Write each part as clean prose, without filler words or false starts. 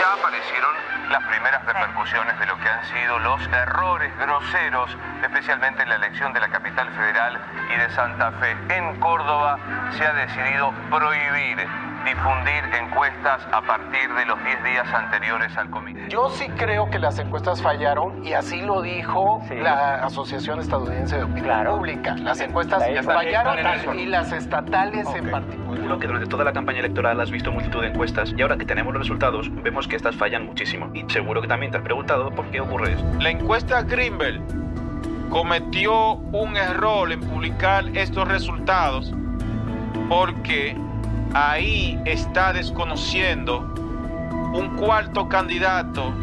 ya aparecieron las primeras repercusiones de lo que han sido los errores groseros, especialmente en la elección de la capital federal y de Santa Fe. En Córdoba se ha decidido prohibir difundir encuestas a partir de los 10 días anteriores al comité. Yo sí creo que las encuestas fallaron y así lo dijo la Asociación Estadounidense de Opinión Pública. Las encuestas fallaron y las estatales en particular. Seguro que durante toda la campaña electoral has visto multitud de encuestas y ahora que tenemos los resultados vemos que estas fallan muchísimo. Y seguro que también te has preguntado por qué ocurre esto. La encuesta Greenberg cometió un error en publicar estos resultados porque ahí está desconociendo un cuarto candidato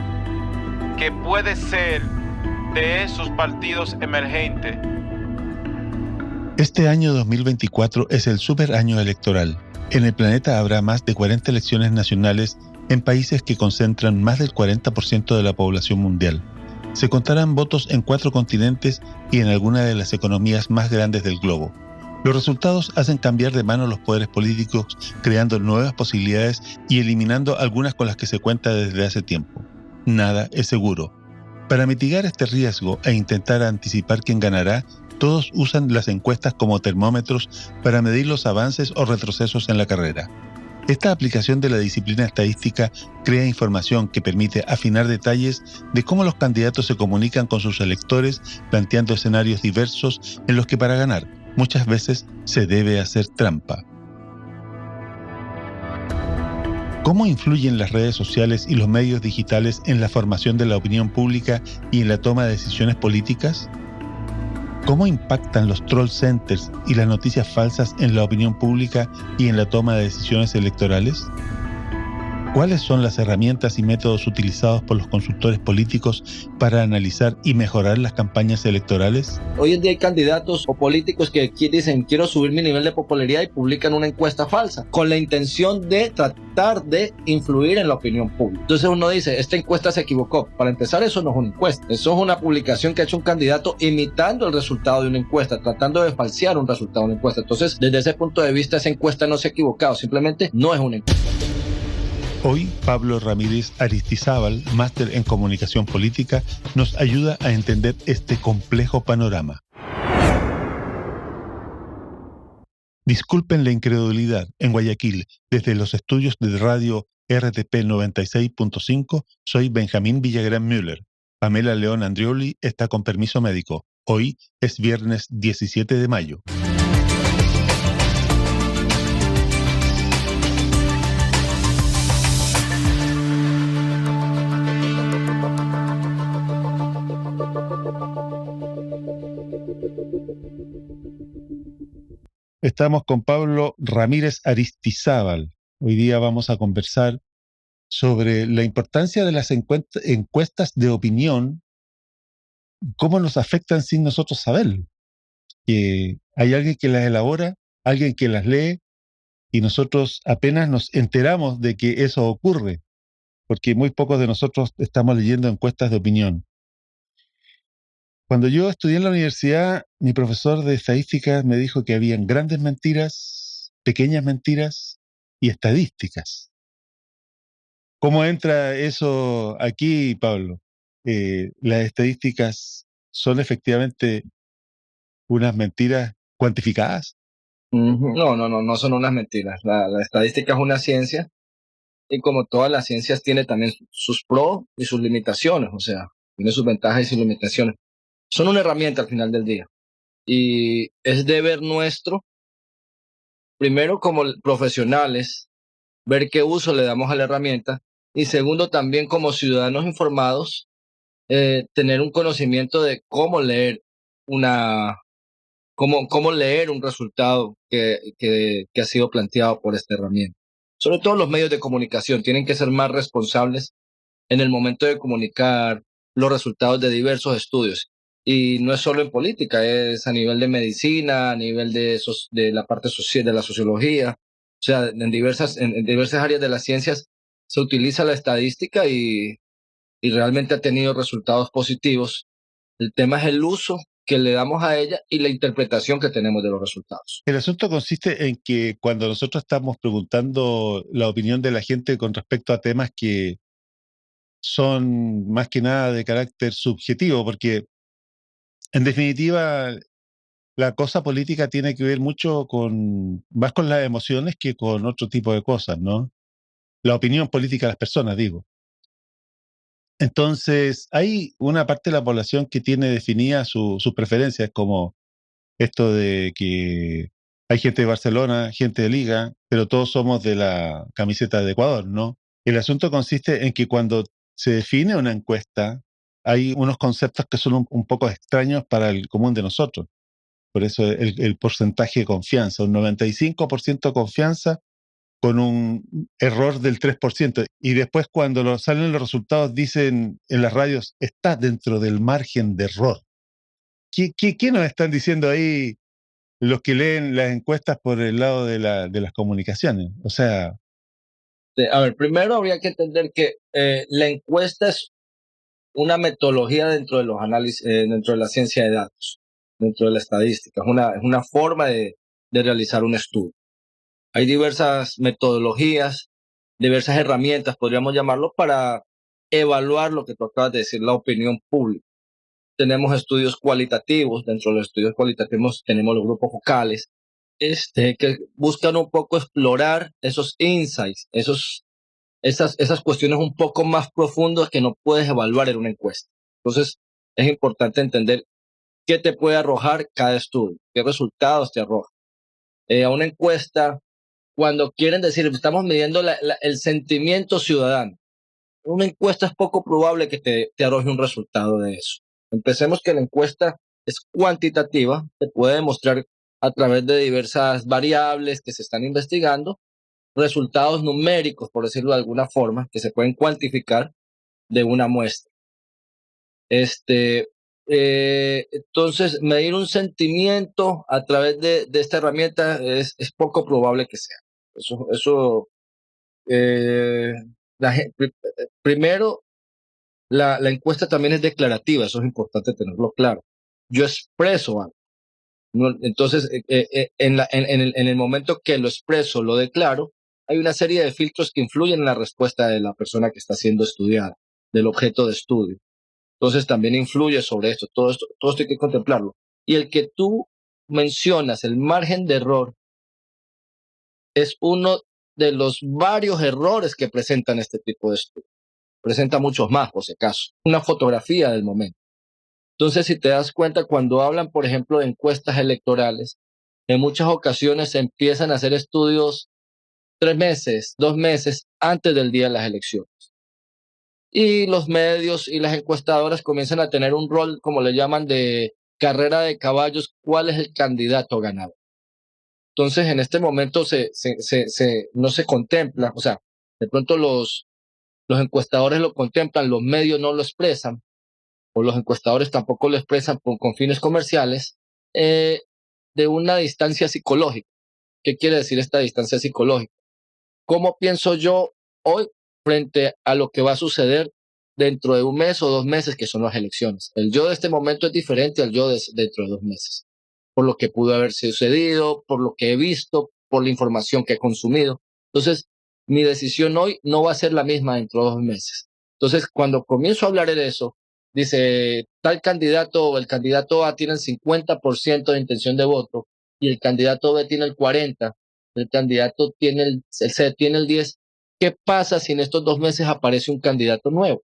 que puede ser de esos partidos emergentes. Este año 2024 es el superaño electoral. En el planeta habrá más de 40 elecciones nacionales en países que concentran más del 40% de la población mundial. Se contarán votos en 4 continentes y en algunas de las economías más grandes del globo. Los resultados hacen cambiar de mano los poderes políticos, creando nuevas posibilidades y eliminando algunas con las que se cuenta desde hace tiempo. Nada es seguro. Para mitigar este riesgo e intentar anticipar quién ganará, todos usan las encuestas como termómetros para medir los avances o retrocesos en la carrera. Esta aplicación de la disciplina estadística crea información que permite afinar detalles de cómo los candidatos se comunican con sus electores, planteando escenarios diversos en los que para ganar muchas veces se debe hacer trampa. ¿Cómo influyen las redes sociales y los medios digitales en la formación de la opinión pública y en la toma de decisiones políticas? ¿Cómo impactan los troll centers y las noticias falsas en la opinión pública y en la toma de decisiones electorales? ¿Cuáles son las herramientas y métodos utilizados por los consultores políticos para analizar y mejorar las campañas electorales? Hoy en día hay candidatos o políticos que dicen quiero subir mi nivel de popularidad y publican una encuesta falsa con la intención de tratar de influir en la opinión pública. Entonces uno dice, esta encuesta se equivocó. Para empezar, eso no es una encuesta. Eso es una publicación que ha hecho un candidato imitando el resultado de una encuesta, tratando de falsear un resultado de una encuesta. Entonces, desde ese punto de vista, esa encuesta no se ha equivocado. Simplemente no es una encuesta. Hoy, Pablo Ramírez Aristizábal, máster en comunicación política, nos ayuda a entender este complejo panorama. Disculpen la incredulidad. En Guayaquil, desde los estudios de radio RTP 96.5, soy Benjamín Villagrán Müller. Pamela León Andrioli está con permiso médico. Hoy es viernes 17 de mayo. Estamos con Pablo Ramírez Aristizábal. Hoy día vamos a conversar sobre la importancia de las encuestas de opinión, cómo nos afectan sin nosotros saberlo. Que hay alguien que las elabora, alguien que las lee, y nosotros apenas nos enteramos de que eso ocurre, porque muy pocos de nosotros estamos leyendo encuestas de opinión. Cuando yo estudié en la universidad, mi profesor de estadística me dijo que habían grandes mentiras, pequeñas mentiras y estadísticas. ¿Cómo entra eso aquí, Pablo? ¿Las estadísticas son efectivamente unas mentiras cuantificadas? No son unas mentiras. La estadística es una ciencia y como todas las ciencias tiene también sus pros y sus limitaciones, o sea, tiene sus ventajas y sus limitaciones. Son una herramienta al final del día y es deber nuestro, primero como profesionales, ver qué uso le damos a la herramienta y segundo también como ciudadanos informados, tener un conocimiento de cómo leer cómo leer un resultado que ha sido planteado por esta herramienta. Sobre todo los medios de comunicación tienen que ser más responsables en el momento de comunicar los resultados de diversos estudios. Y no es solo en política, es a nivel de medicina, a nivel de la parte social, de la sociología. O sea, en diversas áreas de las ciencias se utiliza la estadística y realmente ha tenido resultados positivos. El tema es el uso que le damos a ella y la interpretación que tenemos de los resultados. El asunto consiste en que cuando nosotros estamos preguntando la opinión de la gente con respecto a temas que son más que nada de carácter subjetivo, porque en definitiva la cosa política tiene que ver mucho más con las emociones que con otro tipo de cosas, ¿no? La opinión política de las personas, digo. Entonces, hay una parte de la población que tiene definidas sus preferencias, como esto de que hay gente de Barcelona, gente de Liga, pero todos somos de la camiseta de Ecuador, ¿no? El asunto consiste en que cuando se define una encuesta, hay unos conceptos que son un poco extraños para el común de nosotros. Por eso el porcentaje de confianza, un 95% de confianza con un error del 3%. Y después cuando salen los resultados dicen en las radios, está dentro del margen de error. ¿Qué nos están diciendo ahí los que leen las encuestas por el lado de las comunicaciones? O sea... A ver, primero habría que entender que la encuesta es una metodología dentro de los análisis, dentro de la ciencia de datos, dentro de la estadística. Es una forma de realizar un estudio. Hay diversas metodologías, diversas herramientas, podríamos llamarlo, para evaluar lo que tú acabas de decir, la opinión pública. Tenemos estudios cualitativos, dentro de los estudios cualitativos tenemos los grupos focales, que buscan un poco explorar esos insights, esas cuestiones un poco más profundas que no puedes evaluar en una encuesta. Entonces, es importante entender qué te puede arrojar cada estudio, qué resultados te arroja. A una encuesta, cuando quieren decir, estamos midiendo el sentimiento ciudadano, una encuesta es poco probable que te arroje un resultado de eso. Empecemos que la encuesta es cuantitativa, te puede demostrar a través de diversas variables que se están investigando, resultados numéricos, por decirlo de alguna forma, que se pueden cuantificar de una muestra. Entonces, medir un sentimiento a través de esta herramienta es poco probable que sea. Primero, la encuesta también es declarativa, eso es importante tenerlo claro. Yo expreso algo. Entonces, en el momento que lo expreso, lo declaro, hay una serie de filtros que influyen en la respuesta de la persona que está siendo estudiada, del objeto de estudio. Entonces, también influye sobre esto. Todo esto hay que contemplarlo. Y el que tú mencionas, el margen de error, es uno de los varios errores que presentan este tipo de estudios. Presenta muchos más, por si acaso. Una fotografía del momento. Entonces, si te das cuenta, cuando hablan, por ejemplo, de encuestas electorales, en muchas ocasiones se empiezan a hacer estudios 3 meses, 2 meses antes del día de las elecciones. Y los medios y las encuestadoras comienzan a tener un rol, como le llaman, de carrera de caballos, cuál es el candidato ganador. Entonces, en este momento no se contempla, o sea, de pronto los encuestadores lo contemplan, los medios no lo expresan, o los encuestadores tampoco lo expresan con fines comerciales, de una distancia psicológica. ¿Qué quiere decir esta distancia psicológica? ¿Cómo pienso yo hoy frente a lo que va a suceder dentro de 1 mes o 2 meses, que son las elecciones? El yo de este momento es diferente al yo dentro de 2 meses, por lo que pudo haber sucedido, por lo que he visto, por la información que he consumido. Entonces, mi decisión hoy no va a ser la misma dentro de 2 meses. Entonces, cuando comienzo a hablar de eso, dice, tal candidato o el candidato A tiene el 50% de intención de voto y el candidato B tiene el 40%, el candidato tiene el C tiene el 10%. ¿Qué pasa si en estos 2 meses aparece un candidato nuevo?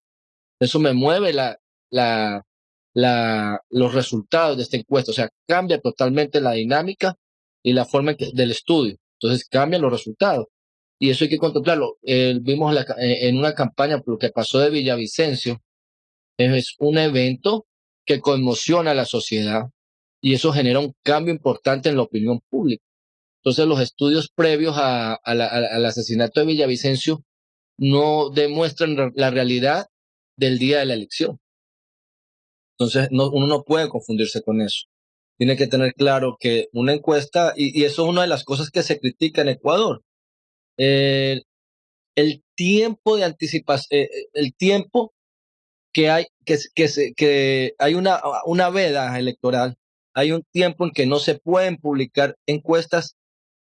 Eso me mueve los resultados de esta encuesta. O sea, cambia totalmente la dinámica y la forma del estudio. Entonces, cambian los resultados. Y eso hay que contemplarlo. Vimos en una campaña, por lo que pasó de Villavicencio, es un evento que conmociona a la sociedad y eso genera un cambio importante en la opinión pública. Entonces, los estudios previos al asesinato de Villavicencio no demuestran la realidad del día de la elección. Entonces, uno no puede confundirse con eso. Tiene que tener claro que una encuesta, y eso es una de las cosas que se critica en Ecuador, el tiempo de anticipación, el tiempo que hay, que hay una veda electoral, hay un tiempo en que no se pueden publicar encuestas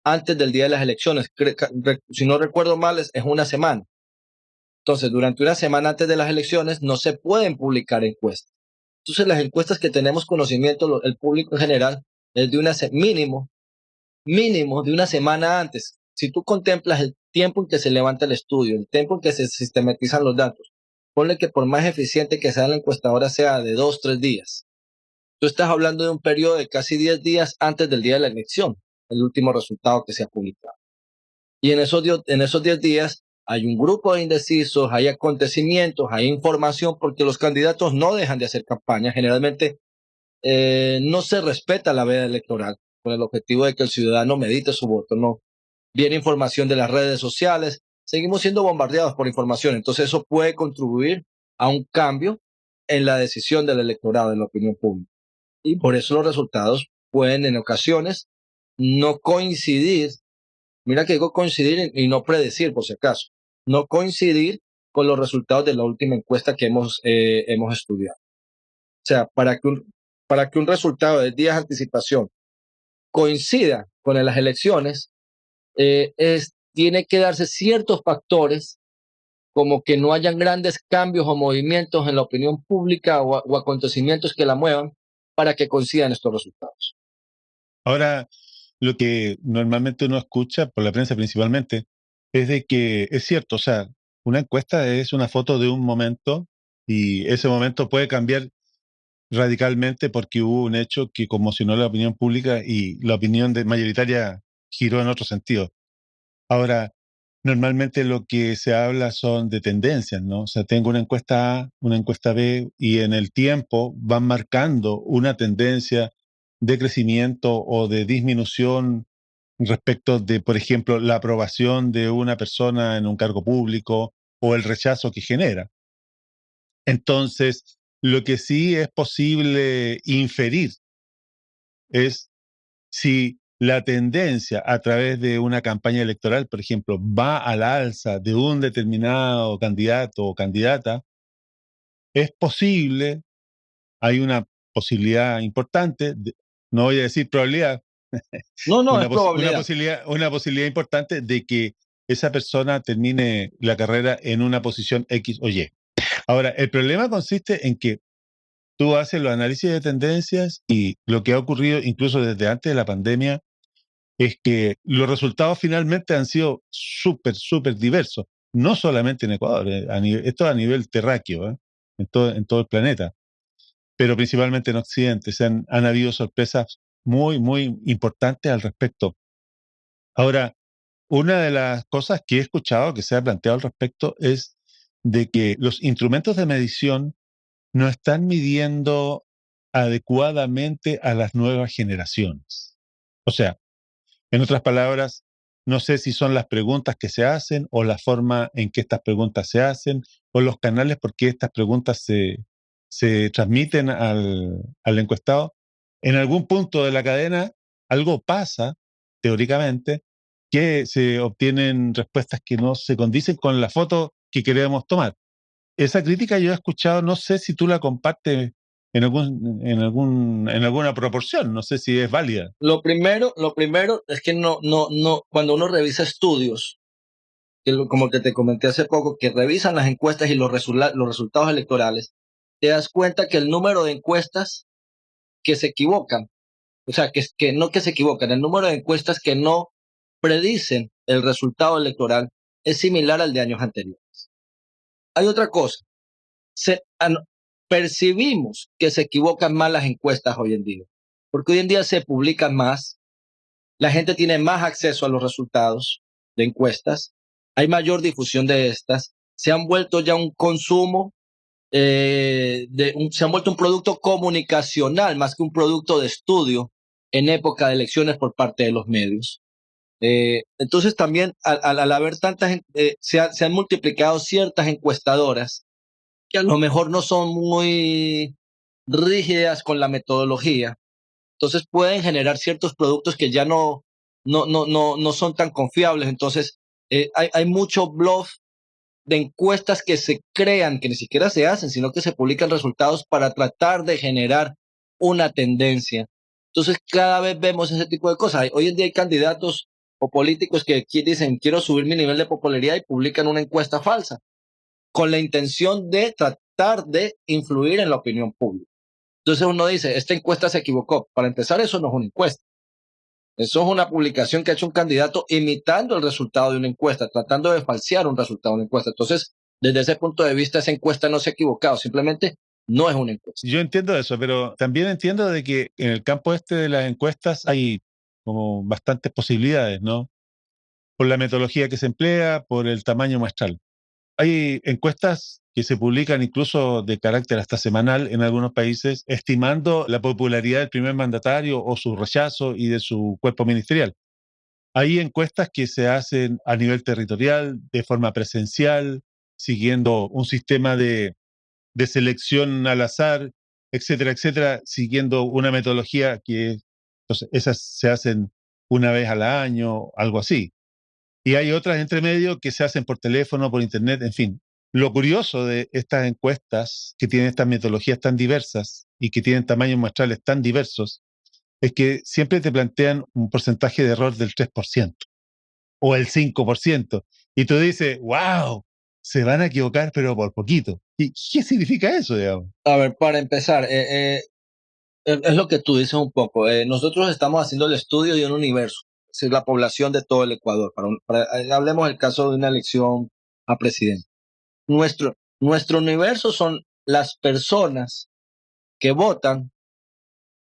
antes del día de las elecciones. Si no recuerdo mal, es 1 semana. Entonces, durante una semana antes de las elecciones no se pueden publicar encuestas. Entonces, las encuestas que tenemos conocimiento, el público en general, es de mínimo de una semana antes. Si tú contemplas el tiempo en que se levanta el estudio, el tiempo en que se sistematizan los datos, ponle que por más eficiente que sea la encuestadora sea de 2, 3 días. Tú estás hablando de un periodo de casi 10 días antes del día de la elección, el último resultado que se ha publicado. Y en esos 10 días hay un grupo de indecisos, hay acontecimientos, hay información, porque los candidatos no dejan de hacer campaña. Generalmente no se respeta la veda electoral con el objetivo de que el ciudadano medite su voto. No viene información de las redes sociales, seguimos siendo bombardeados por información. Entonces eso puede contribuir a un cambio en la decisión del electorado, en la opinión pública. Y por eso los resultados pueden en ocasiones no coincidir. Mira que digo coincidir y no predecir, por si acaso. No coincidir con los resultados de la última encuesta que hemos estudiado. O sea, para que un resultado de días de anticipación coincida con las elecciones, tiene que darse ciertos factores, como que no hayan grandes cambios o movimientos en la opinión pública o acontecimientos que la muevan para que coincidan estos resultados. Ahora, lo que normalmente uno escucha, por la prensa principalmente, es de que es cierto, o sea, una encuesta es una foto de un momento y ese momento puede cambiar radicalmente porque hubo un hecho que conmocionó la opinión pública y la opinión mayoritaria giró en otro sentido. Ahora, normalmente lo que se habla son de tendencias, ¿no? O sea, tengo una encuesta A, una encuesta B, y en el tiempo van marcando una tendencia de crecimiento o de disminución respecto de, por ejemplo, la aprobación de una persona en un cargo público o el rechazo que genera. Entonces, lo que sí es posible inferir es si la tendencia a través de una campaña electoral, por ejemplo, va a la alza de un determinado candidato o candidata, es posible, hay una posibilidad importante, no voy a decir probabilidad, No, es probabilidad. una posibilidad importante de que esa persona termine la carrera en una posición X o Y. Ahora, el problema consiste en que tú haces los análisis de tendencias y lo que ha ocurrido incluso desde antes de la pandemia es que los resultados finalmente han sido súper diversos, no solamente en Ecuador, esto a nivel terráqueo, en todo el planeta, pero principalmente en Occidente. Han habido sorpresas muy importantes al respecto. Ahora, una de las cosas que he escuchado que se ha planteado al respecto es de que los instrumentos de medición no están midiendo adecuadamente a las nuevas generaciones. O sea, en otras palabras, no sé si son las preguntas que se hacen o la forma en que estas preguntas se hacen o los canales por qué estas preguntas se transmiten al encuestado. En algún punto de la cadena algo pasa, teóricamente, que se obtienen respuestas que no se condicen con la foto que queremos tomar. Esa crítica yo he escuchado, no sé si tú la compartes en alguna proporción, no sé si es válida. Lo primero es que no, cuando uno revisa estudios, como que te comenté hace poco, que revisan las encuestas y los resultados electorales, te das cuenta que el número de encuestas que se equivocan, o sea, que no que se equivocan, el número de encuestas que no predicen el resultado electoral es similar al de años anteriores. Hay otra cosa, percibimos que se equivocan más las encuestas hoy en día, porque hoy en día se publican más, la gente tiene más acceso a los resultados de encuestas, hay mayor difusión de estas, se han vuelto ya un consumo, se han vuelto un producto comunicacional más que un producto de estudio en época de elecciones por parte de los medios. Entonces también al haber tantas, se han multiplicado ciertas encuestadoras que a lo mejor no son muy rígidas con la metodología. Entonces pueden generar ciertos productos que ya no son tan confiables. Entonces hay mucho bluff de encuestas que se crean, que ni siquiera se hacen, sino que se publican resultados para tratar de generar una tendencia. Entonces cada vez vemos ese tipo de cosas. Hoy en día hay candidatos o políticos que dicen quiero subir mi nivel de popularidad y publican una encuesta falsa. con la intención de tratar de influir en la opinión pública. Entonces uno dice, esta encuesta se equivocó. Para empezar, eso no es una encuesta. Eso es una publicación que ha hecho un candidato imitando el resultado de una encuesta, tratando de falsear un resultado de una encuesta. Entonces, desde ese punto de vista, esa encuesta no se ha equivocado, simplemente no es una encuesta. Yo entiendo eso, pero también entiendo de que en el campo este de las encuestas hay como bastantes posibilidades, ¿no? Por la metodología que se emplea, por el tamaño muestral. Hay encuestas que se publican incluso de carácter hasta semanal en algunos países, estimando la popularidad del primer mandatario o su rechazo y de su cuerpo ministerial. Hay encuestas que se hacen a nivel territorial, de forma presencial, siguiendo un sistema de selección al azar, etcétera, etcétera, siguiendo una metodología que entonces, esas se hacen una vez al año, algo así. Y hay otras entre medio que se hacen por teléfono, por internet, en fin. Lo curioso de estas encuestas que tienen estas metodologías tan diversas y que tienen tamaños muestrales tan diversos es que siempre te plantean un porcentaje de error del 3% o el 5%. Y tú dices, wow, se van a equivocar, pero por poquito. ¿Y qué significa eso, digamos? A ver, para empezar, es lo que tú dices un poco. Nosotros estamos haciendo el estudio de un universo, es decir, la población de todo el Ecuador. Hablemos del caso de una elección a presidente. Nuestro universo son las personas que votan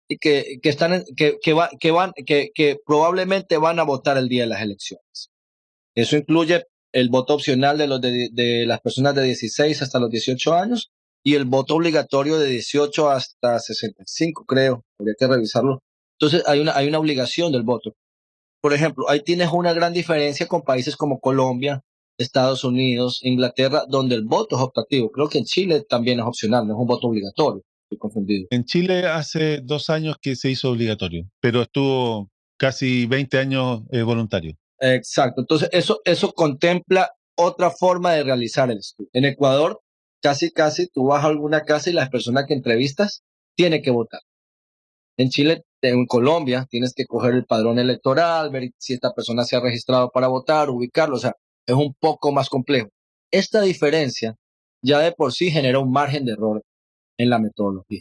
y que probablemente van a votar el día de las elecciones. Eso incluye el voto opcional de las personas de 16 hasta los 18 años y el voto obligatorio de 18 hasta 65, creo. Habría que revisarlo. Entonces, hay una obligación del voto. Por ejemplo, ahí tienes una gran diferencia con países como Colombia, Estados Unidos, Inglaterra, donde el voto es optativo. Creo que en Chile también es opcional, no es un voto obligatorio. Estoy confundido. En Chile hace 2 años que se hizo obligatorio, pero estuvo casi 20 años voluntario. Exacto. Entonces, eso contempla otra forma de realizar el estudio. En Ecuador, casi tú vas a alguna casa y las personas que entrevistas tienen que votar. En Chile, en Colombia, tienes que coger el padrón electoral, ver si esta persona se ha registrado para votar, ubicarlo. O sea, es un poco más complejo. Esta diferencia ya de por sí genera un margen de error en la metodología.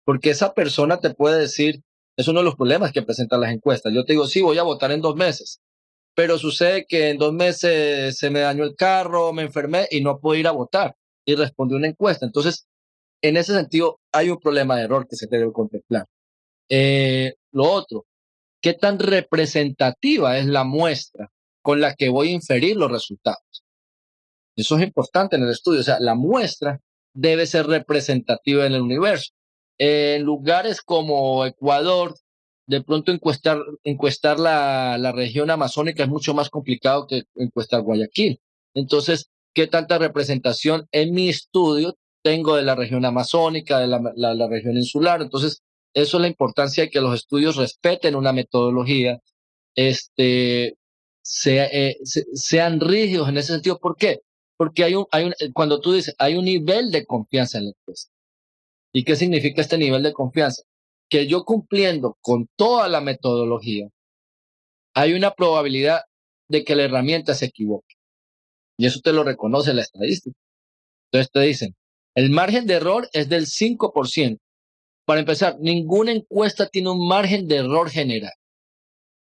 Porque esa persona te puede decir, es uno de los problemas que presentan las encuestas. Yo te digo, sí, voy a votar en 2 meses, pero sucede que en 2 meses se me dañó el carro, me enfermé y no puedo ir a votar. Y respondí una encuesta. Entonces, en ese sentido, hay un problema de error que se debe contemplar. Lo otro, ¿qué tan representativa es la muestra con la que voy a inferir los resultados? Eso es importante en el estudio. O sea, la muestra debe ser representativa en el universo. En lugares como Ecuador, de pronto encuestar la región amazónica es mucho más complicado que encuestar Guayaquil. Entonces, ¿qué tanta representación en mi estudio tengo de la región amazónica, de la región insular? Entonces, eso es la importancia de que los estudios respeten una metodología, sean rígidos en ese sentido. ¿Por qué? Porque cuando tú dices, hay un nivel de confianza en la encuesta. ¿Y qué significa este nivel de confianza? Que yo cumpliendo con toda la metodología, hay una probabilidad de que la herramienta se equivoque. Y eso te lo reconoce la estadística. Entonces te dicen, el margen de error es del 5%. Para empezar, ninguna encuesta tiene un margen de error general.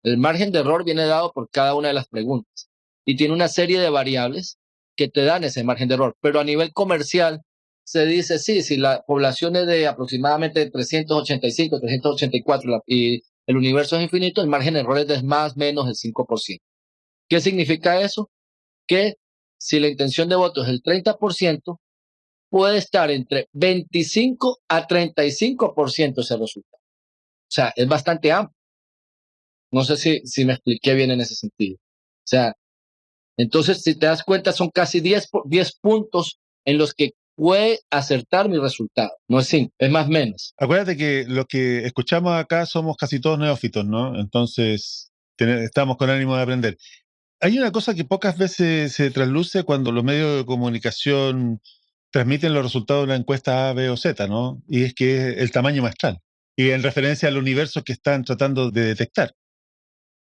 El margen de error viene dado por cada una de las preguntas y tiene una serie de variables que te dan ese margen de error. Pero a nivel comercial se dice, sí, si la población es de aproximadamente 385, 384 y el universo es infinito, el margen de error es de más o menos el 5%. ¿Qué significa eso? Que si la intención de voto es el 30%, puede estar entre 25 a 35% ese resultado. O sea, es bastante amplio. No sé si me expliqué bien en ese sentido. O sea, entonces, si te das cuenta, son casi 10 puntos en los que puede acertar mi resultado. No es 5, es más o menos. Acuérdate que los que escuchamos acá somos casi todos neófitos, ¿no? Entonces, estamos con ánimo de aprender. Hay una cosa que pocas veces se trasluce cuando los medios de comunicación transmiten los resultados de la encuesta A, B o Z, ¿no? Y es que es el tamaño muestral. Y en referencia al universo que están tratando de detectar.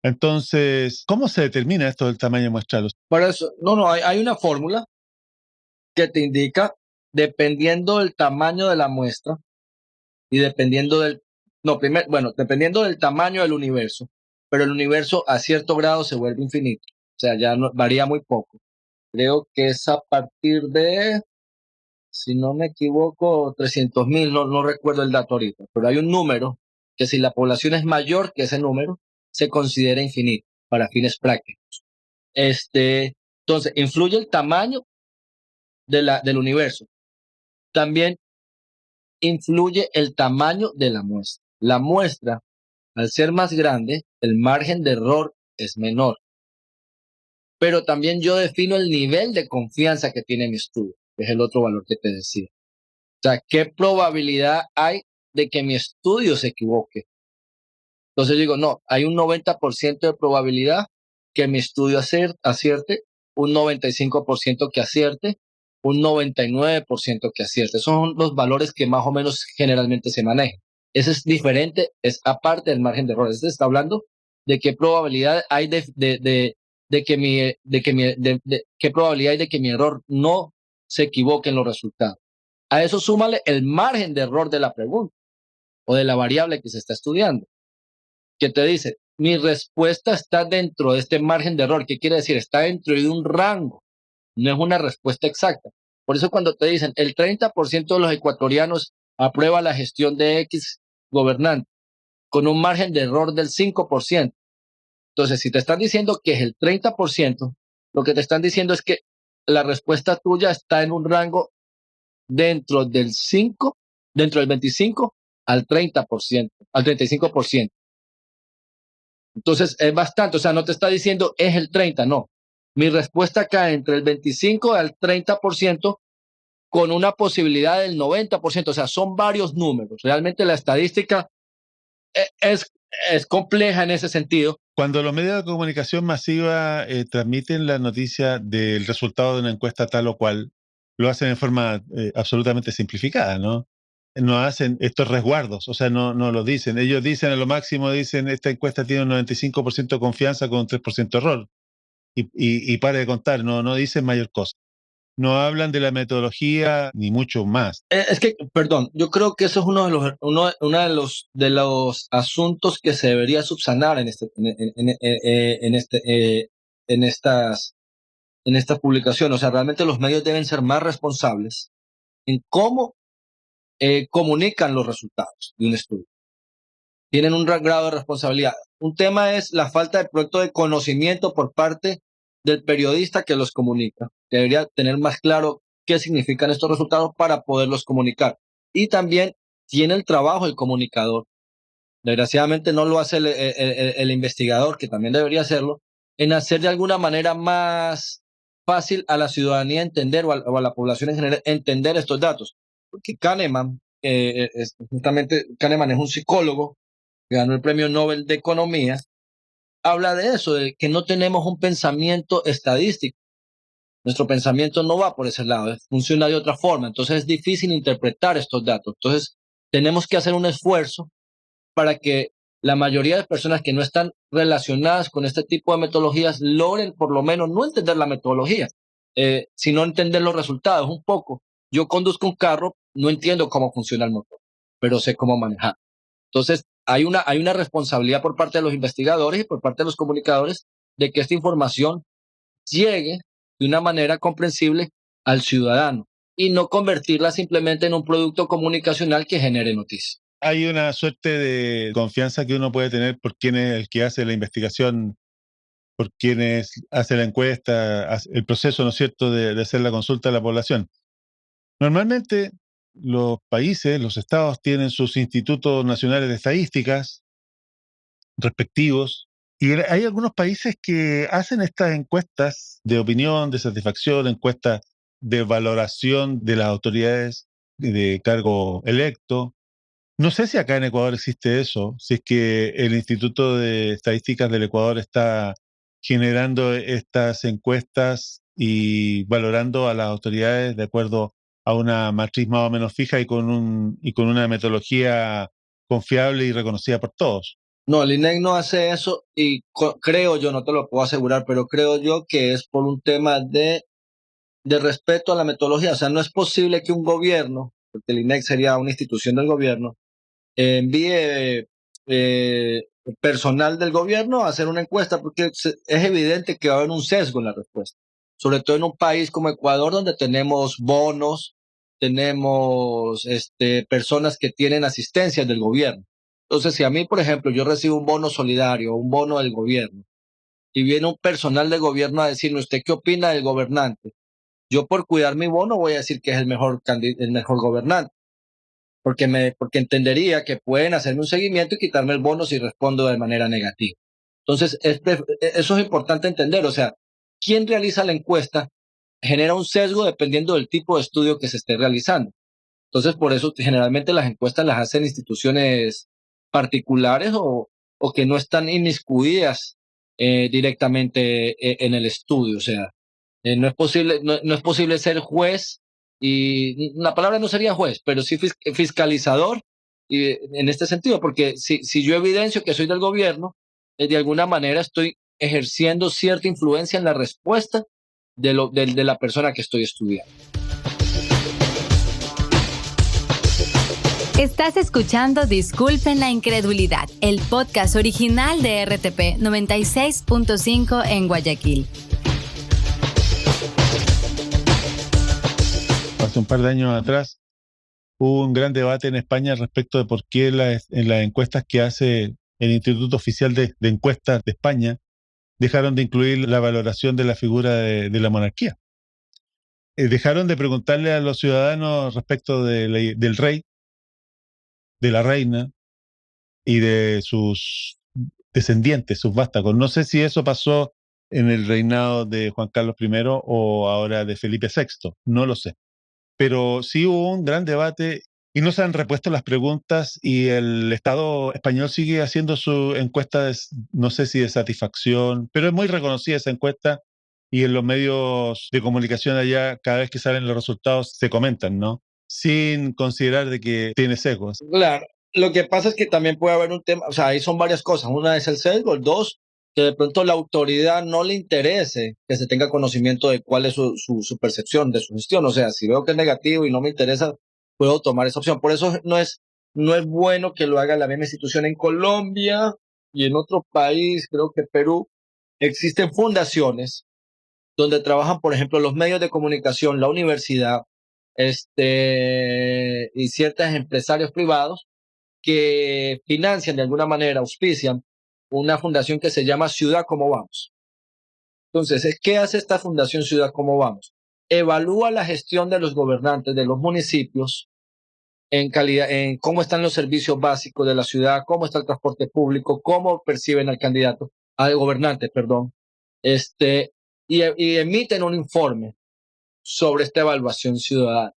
Entonces, ¿cómo se determina esto del tamaño muestral? Para eso, no, hay una fórmula que te indica, dependiendo del tamaño de la muestra y dependiendo dependiendo del tamaño del universo, pero el universo a cierto grado se vuelve infinito, o sea, ya no, varía muy poco. Creo que es a partir de, si no me equivoco, 300.000, no recuerdo el dato ahorita, pero hay un número que si la población es mayor que ese número, se considera infinito para fines prácticos. Entonces, influye el tamaño del universo. También influye el tamaño de la muestra. La muestra, al ser más grande, el margen de error es menor. Pero también yo defino el nivel de confianza que tiene mi estudio, que es el otro valor que te decía. O sea, ¿qué probabilidad hay de que mi estudio se equivoque? Entonces digo, no, hay un 90% de probabilidad que mi estudio acierte, un 95% que acierte, un 99% que acierte. Esos son los valores que más o menos generalmente se manejan. Ese es diferente, es aparte del margen de error. Este está hablando de qué probabilidad hay qué probabilidad hay de que mi error no se equivoque en los resultados. A eso súmale el margen de error de la pregunta o de la variable que se está estudiando, que te dice, mi respuesta está dentro de este margen de error. ¿Qué quiere decir? Está dentro de un rango, no es una respuesta exacta. Por eso cuando te dicen, el 30% de los ecuatorianos aprueba la gestión de X gobernante con un margen de error del 5%. Entonces, si te están diciendo que es el 30%, lo que te están diciendo es que la respuesta tuya está en un rango dentro del 25 al 30%, al 35%. Entonces es bastante, o sea, no te está diciendo es el 30, no. Mi respuesta cae entre el 25 al 30% con una posibilidad del 90%, o sea, son varios números. Realmente la estadística es compleja en ese sentido. Cuando los medios de comunicación masiva transmiten la noticia del resultado de una encuesta tal o cual, lo hacen en forma absolutamente simplificada, ¿no? No hacen estos resguardos, o sea, no lo dicen. Ellos dicen a lo máximo, dicen, esta encuesta tiene un 95% de confianza con un 3% de error. Y para de contar, no dicen mayor cosa. No hablan de la metodología ni mucho más. Es que, perdón, yo creo que eso es uno de los asuntos que se debería subsanar en esta publicación. O sea, realmente los medios deben ser más responsables en cómo comunican los resultados de un estudio. Tienen un grado de responsabilidad. Un tema es la falta de proyecto de conocimiento por parte del periodista que los comunica. Debería tener más claro qué significan estos resultados para poderlos comunicar. Y también tiene el trabajo el comunicador. Desgraciadamente no lo hace el investigador, que también debería hacerlo, en hacer de alguna manera más fácil a la ciudadanía entender o a la población en general entender estos datos. Porque Kahneman, Kahneman es un psicólogo que ganó el Premio Nobel de Economía, habla de eso, de que no tenemos un pensamiento estadístico. Nuestro pensamiento no va por ese lado, funciona de otra forma. Entonces es difícil interpretar estos datos. Entonces tenemos que hacer un esfuerzo para que la mayoría de personas que no están relacionadas con este tipo de metodologías logren por lo menos no entender la metodología, sino entender los resultados un poco. Yo conduzco un carro, no entiendo cómo funciona el motor, pero sé cómo manejar. Entonces, hay una responsabilidad por parte de los investigadores y por parte de los comunicadores de que esta información llegue de una manera comprensible al ciudadano y no convertirla simplemente en un producto comunicacional que genere noticias. Hay una suerte de confianza que uno puede tener por quién es el que hace la investigación, por quién hace la encuesta, el proceso, ¿no es cierto?, de hacer la consulta a la población. Normalmente los países, los estados tienen sus institutos nacionales de estadísticas respectivos y hay algunos países que hacen estas encuestas de opinión, de satisfacción, encuestas de valoración de las autoridades de cargo electo. No sé si acá en Ecuador existe eso, si es que el Instituto de Estadísticas del Ecuador está generando estas encuestas y valorando a las autoridades de acuerdo a una matriz más o menos fija y con una metodología confiable y reconocida por todos. No, el INEC no hace eso y creo yo, no te lo puedo asegurar, pero creo yo que es por un tema de de respeto a la metodología. O sea, no es posible que un gobierno, porque el INEC sería una institución del gobierno, envíe personal del gobierno a hacer una encuesta, porque es evidente que va a haber un sesgo en la respuesta. Sobre todo en un país como Ecuador, donde tenemos bonos, tenemos personas que tienen asistencias del gobierno. Entonces, si a mí, por ejemplo, yo recibo un bono solidario, un bono del gobierno, y viene un personal del gobierno a decirme, ¿usted qué opina del gobernante? Yo por cuidar mi bono voy a decir que es el mejor gobernante, porque entendería que pueden hacerme un seguimiento y quitarme el bono si respondo de manera negativa. Entonces, eso es importante entender. O sea, quien realiza la encuesta genera un sesgo dependiendo del tipo de estudio que se esté realizando. Entonces, por eso generalmente las encuestas las hacen instituciones particulares o que no están inmiscuidas directamente en el estudio. O sea, no es posible ser juez, y la palabra no sería juez, pero sí fiscalizador, y en este sentido, porque si yo evidencio que soy del gobierno, de alguna manera estoy ejerciendo cierta influencia en la respuesta de la persona que estoy estudiando. Estás escuchando Disculpen la Incredulidad, el podcast original de RTP 96.5 en Guayaquil. Hace un par de años atrás hubo un gran debate en España respecto de por qué en las encuestas que hace el Instituto Oficial de Encuestas de España dejaron de incluir la valoración de la figura de la monarquía. Dejaron de preguntarle a los ciudadanos respecto del rey, de la reina y de sus descendientes, sus vástagos. No sé si eso pasó en el reinado de Juan Carlos I o ahora de Felipe VI, no lo sé. Pero sí hubo un gran debate y no se han repuesto las preguntas y el Estado español sigue haciendo su encuesta, no sé si de satisfacción, pero es muy reconocida esa encuesta y en los medios de comunicación allá, cada vez que salen los resultados, se comentan, ¿no? Sin considerar de que tiene sesgos. Claro, lo que pasa es que también puede haber un tema, o sea, ahí son varias cosas. Una es el sesgo, el dos, que de pronto la autoridad no le interese que se tenga conocimiento de cuál es su percepción de su gestión. O sea, si veo que es negativo y no me interesa, puedo tomar esa opción. Por eso no es bueno que lo haga la misma institución en Colombia y en otro país, creo que Perú. Existen fundaciones donde trabajan, por ejemplo, los medios de comunicación, la universidad, y ciertos empresarios privados que financian de alguna manera, auspician una fundación que se llama Ciudad Como Vamos. Entonces, ¿qué hace esta fundación Ciudad Como Vamos? Evalúa la gestión de los gobernantes de los municipios en calidad, en cómo están los servicios básicos de la ciudad, cómo está el transporte público, cómo perciben al gobernante, perdón, y emiten un informe sobre esta evaluación ciudadana,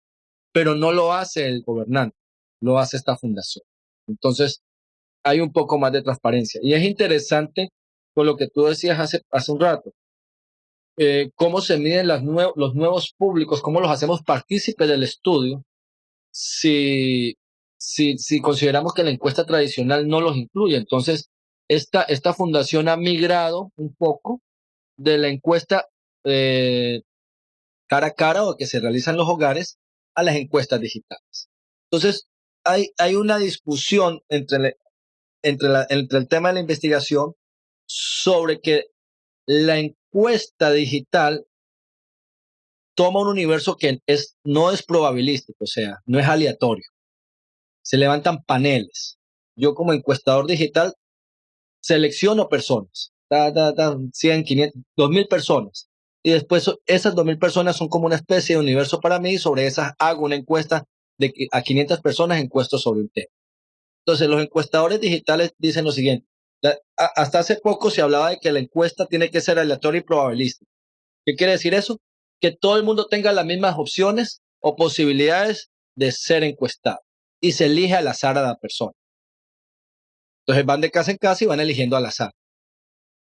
pero no lo hace el gobernante, lo hace esta fundación. Entonces, hay un poco más de transparencia. Y es interesante con lo que tú decías hace un rato, cómo se miden los nuevos públicos, cómo los hacemos partícipes del estudio, si consideramos que la encuesta tradicional no los incluye. Entonces, esta fundación ha migrado un poco de la encuesta cara a cara o que se realiza en los hogares a las encuestas digitales. Entonces, hay una discusión entre el tema de la investigación sobre que la encuesta digital toma un universo que no es probabilístico, o sea, no es aleatorio. Se levantan paneles. Yo como encuestador digital selecciono personas, 100, 500, 2,000 personas. Y después esas 2,000 personas son como una especie de universo para mí, y sobre esas hago una encuesta a 500 personas, encuesto sobre un tema. Entonces, los encuestadores digitales dicen lo siguiente. Hasta hace poco se hablaba de que la encuesta tiene que ser aleatoria y probabilística. ¿Qué quiere decir eso? Que todo el mundo tenga las mismas opciones o posibilidades de ser encuestado y se elige al azar a la persona. Entonces van de casa en casa y van eligiendo al azar.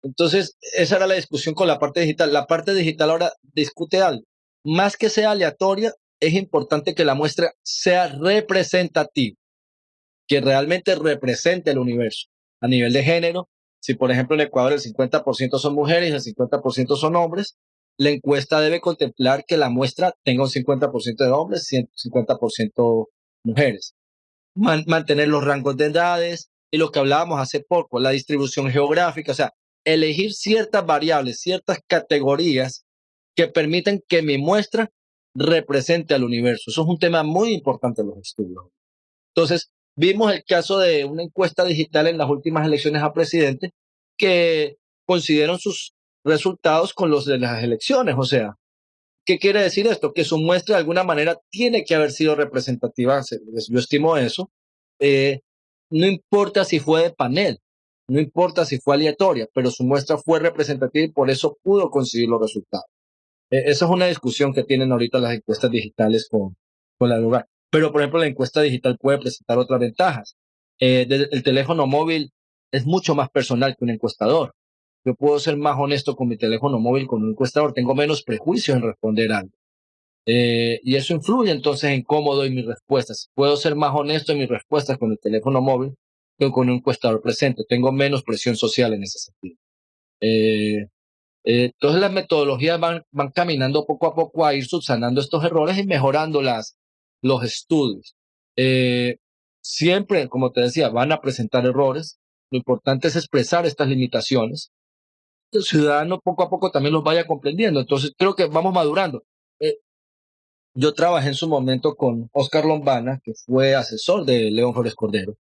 Entonces, esa era la discusión con la parte digital. La parte digital ahora discute algo. Más que sea aleatoria, es importante que la muestra sea representativa, que realmente represente el universo. A nivel de género, si por ejemplo en Ecuador el 50% son mujeres y el 50% son hombres, la encuesta debe contemplar que la muestra tenga un 50% de hombres y un 50% mujeres. Mantener los rangos de edades y lo que hablábamos hace poco, la distribución geográfica, o sea, elegir ciertas variables, ciertas categorías que permiten que mi muestra represente al universo. Eso es un tema muy importante en los estudios. Entonces, vimos el caso de una encuesta digital en las últimas elecciones a presidente que coincidieron sus resultados con los de las elecciones. O sea, ¿qué quiere decir esto? Que su muestra de alguna manera tiene que haber sido representativa. Yo estimo eso. No importa si fue de panel, no importa si fue aleatoria, pero su muestra fue representativa y por eso pudo conseguir los resultados. Esa es una discusión que tienen ahorita las encuestas digitales con la lugar. Pero, por ejemplo, la encuesta digital puede presentar otras ventajas. El teléfono móvil es mucho más personal que un encuestador. Yo puedo ser más honesto con mi teléfono móvil con un encuestador. Tengo menos prejuicios en responder algo. Y eso influye entonces en cómo doy mis respuestas. Puedo ser más honesto en mis respuestas con el teléfono móvil que con un encuestador presente. Tengo menos presión social en ese sentido. Entonces las metodologías van caminando poco a poco a ir subsanando estos errores y mejorando los estudios. Siempre, como te decía, van a presentar errores. Lo importante es expresar estas limitaciones. Que el ciudadano poco a poco también los vaya comprendiendo. Entonces creo que vamos madurando. Yo trabajé en su momento con Oscar Lombana, que fue asesor de León Flores Cordero,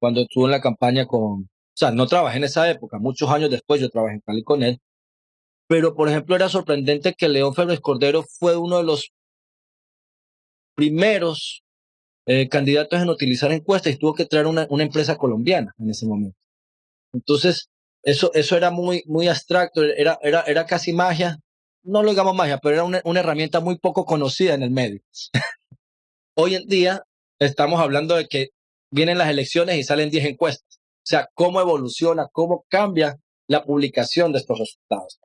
cuando estuvo en la campaña o sea, no trabajé en esa época, muchos años después yo trabajé en Cali con él, pero por ejemplo era sorprendente que León Flores Cordero fue uno de los primeros candidatos en utilizar encuestas y tuvo que traer una empresa colombiana en ese momento. Entonces, eso era muy abstracto, era casi magia, no lo digamos magia, pero era una herramienta muy poco conocida en el medio. Hoy en día estamos hablando de que vienen las elecciones y salen 10 encuestas. O sea, cómo evoluciona, cómo cambia la publicación de estos resultados.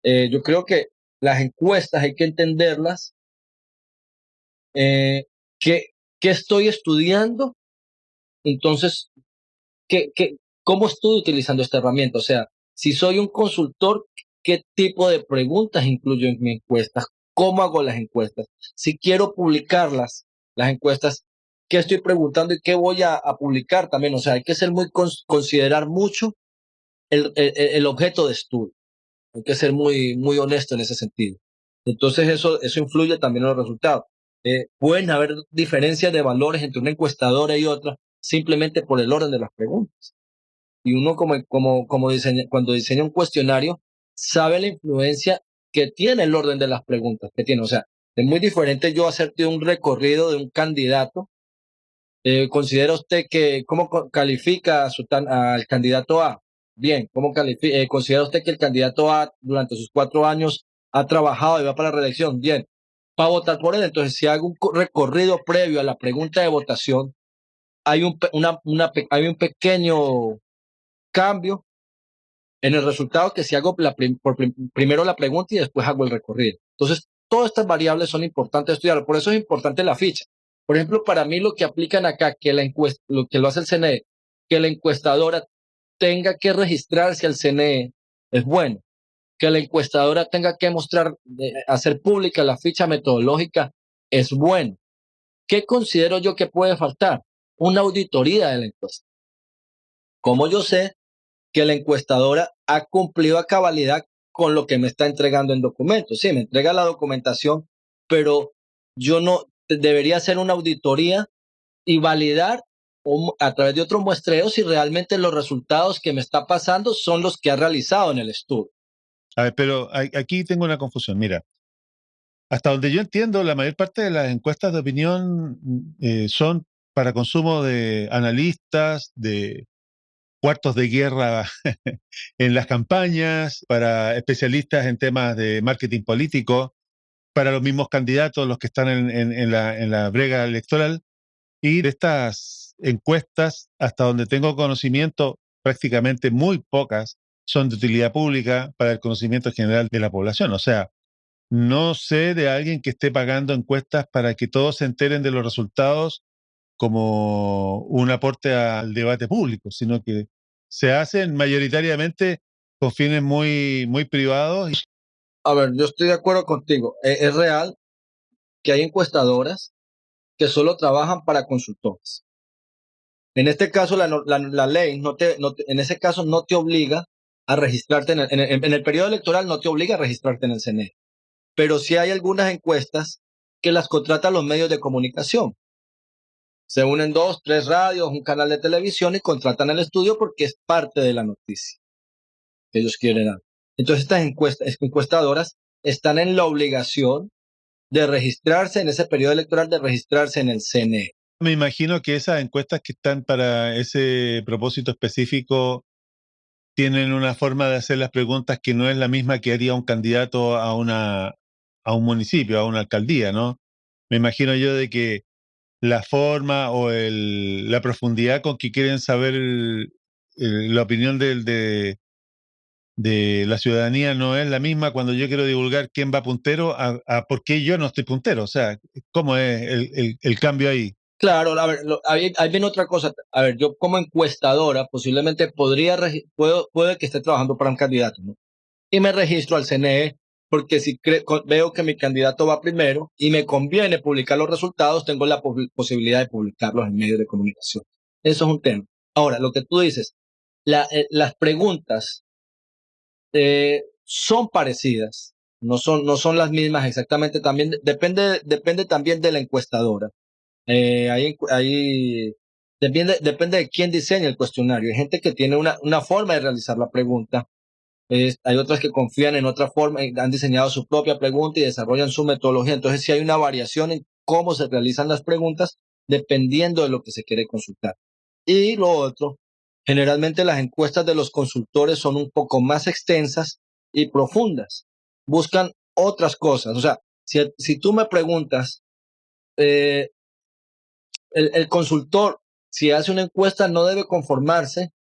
Yo creo que las encuestas hay que entenderlas. ¿Qué estoy estudiando? Entonces, ¿cómo estoy utilizando esta herramienta? O sea, si soy un consultor, ¿qué tipo de preguntas incluyo en mi encuesta? ¿Cómo hago las encuestas? Si quiero publicarlas, las encuestas, ¿qué estoy preguntando y qué voy a publicar también? O sea, hay que ser considerar mucho el objeto de estudio. Hay que ser muy honesto en ese sentido. Entonces, eso influye también en los resultados. Pueden haber diferencias de valores entre una encuestadora y otra simplemente por el orden de las preguntas. Y uno cuando diseña un cuestionario, sabe la influencia que tiene el orden de las preguntas que tiene. O sea, es muy diferente yo hacerte un recorrido de un candidato. ¿Considera usted cómo califica al candidato A? Bien, ¿considera usted que el candidato A durante sus 4 años ha trabajado y va para la reelección? Bien, va a votar por él. Entonces, si hago un recorrido previo a la pregunta de votación, hay hay un pequeño cambio en el resultado que si hago primero la pregunta y después hago el recorrido. Entonces, todas estas variables son importantes estudiar. Por eso es importante la ficha. Por ejemplo, para mí lo que aplican acá, lo que lo hace el CNE, que la encuestadora tenga que registrarse al CNE, es bueno. Que la encuestadora tenga que hacer pública la ficha metodológica, es bueno. ¿Qué considero yo que puede faltar? Una auditoría de la encuesta. ¿Cómo yo sé que la encuestadora ha cumplido a cabalidad con lo que me está entregando en documentos? Sí, me entrega la documentación, pero yo no debería hacer una auditoría y validar a través de otro muestreo si realmente los resultados que me está pasando son los que ha realizado en el estudio. A ver, pero aquí tengo una confusión. Mira, hasta donde yo entiendo, la mayor parte de las encuestas de opinión son para consumo de analistas, de cuartos de guerra en las campañas, para especialistas en temas de marketing político, para los mismos candidatos, los que están en la brega electoral. Y de estas encuestas, hasta donde tengo conocimiento, prácticamente muy pocas son de utilidad pública para el conocimiento general de la población. O sea, no sé de alguien que esté pagando encuestas para que todos se enteren de los resultados como un aporte al debate público, sino que se hacen mayoritariamente con fines muy privados A ver, yo estoy de acuerdo contigo. Es real que hay encuestadoras que solo trabajan para consultores. En este caso, la ley en ese caso no te obliga a registrarte en el periodo electoral, no te obliga a registrarte en el CNE. Pero sí hay algunas encuestas que las contratan los medios de comunicación. Se unen 2, 3 radios, un canal de televisión y contratan el estudio porque es parte de la noticia que ellos quieren dar. Entonces estas encuestadoras están en la obligación de registrarse en ese periodo electoral, de registrarse en el CNE. Me imagino que esas encuestas que están para ese propósito específico tienen una forma de hacer las preguntas que no es la misma que haría un candidato a un municipio, a una alcaldía, ¿no? Me imagino yo de que la forma o la profundidad con que quieren saber la opinión de la ciudadanía no es la misma cuando yo quiero divulgar quién va puntero a por qué yo no estoy puntero. O sea, ¿cómo es el cambio ahí? Claro, a ver, ahí viene otra cosa. A ver, yo como encuestadora posiblemente puede que esté trabajando para un candidato, ¿no? Y me registro al CNE porque si veo que mi candidato va primero y me conviene publicar los resultados, tengo la posibilidad de publicarlos en medios de comunicación. Eso es un tema. Ahora, lo que tú dices, las preguntas son parecidas, no son las mismas exactamente. También depende también de la encuestadora. Depende de quién diseña el cuestionario. Hay gente que tiene una forma de realizar la pregunta. Hay otras que confían en otra forma, han diseñado su propia pregunta y desarrollan su metodología. Entonces, sí hay una variación en cómo se realizan las preguntas dependiendo de lo que se quiere consultar. Y lo otro, generalmente las encuestas de los consultores son un poco más extensas y profundas. Buscan otras cosas. O sea, si tú me preguntas, eh, el consultor, si hace una encuesta, no debe conformarse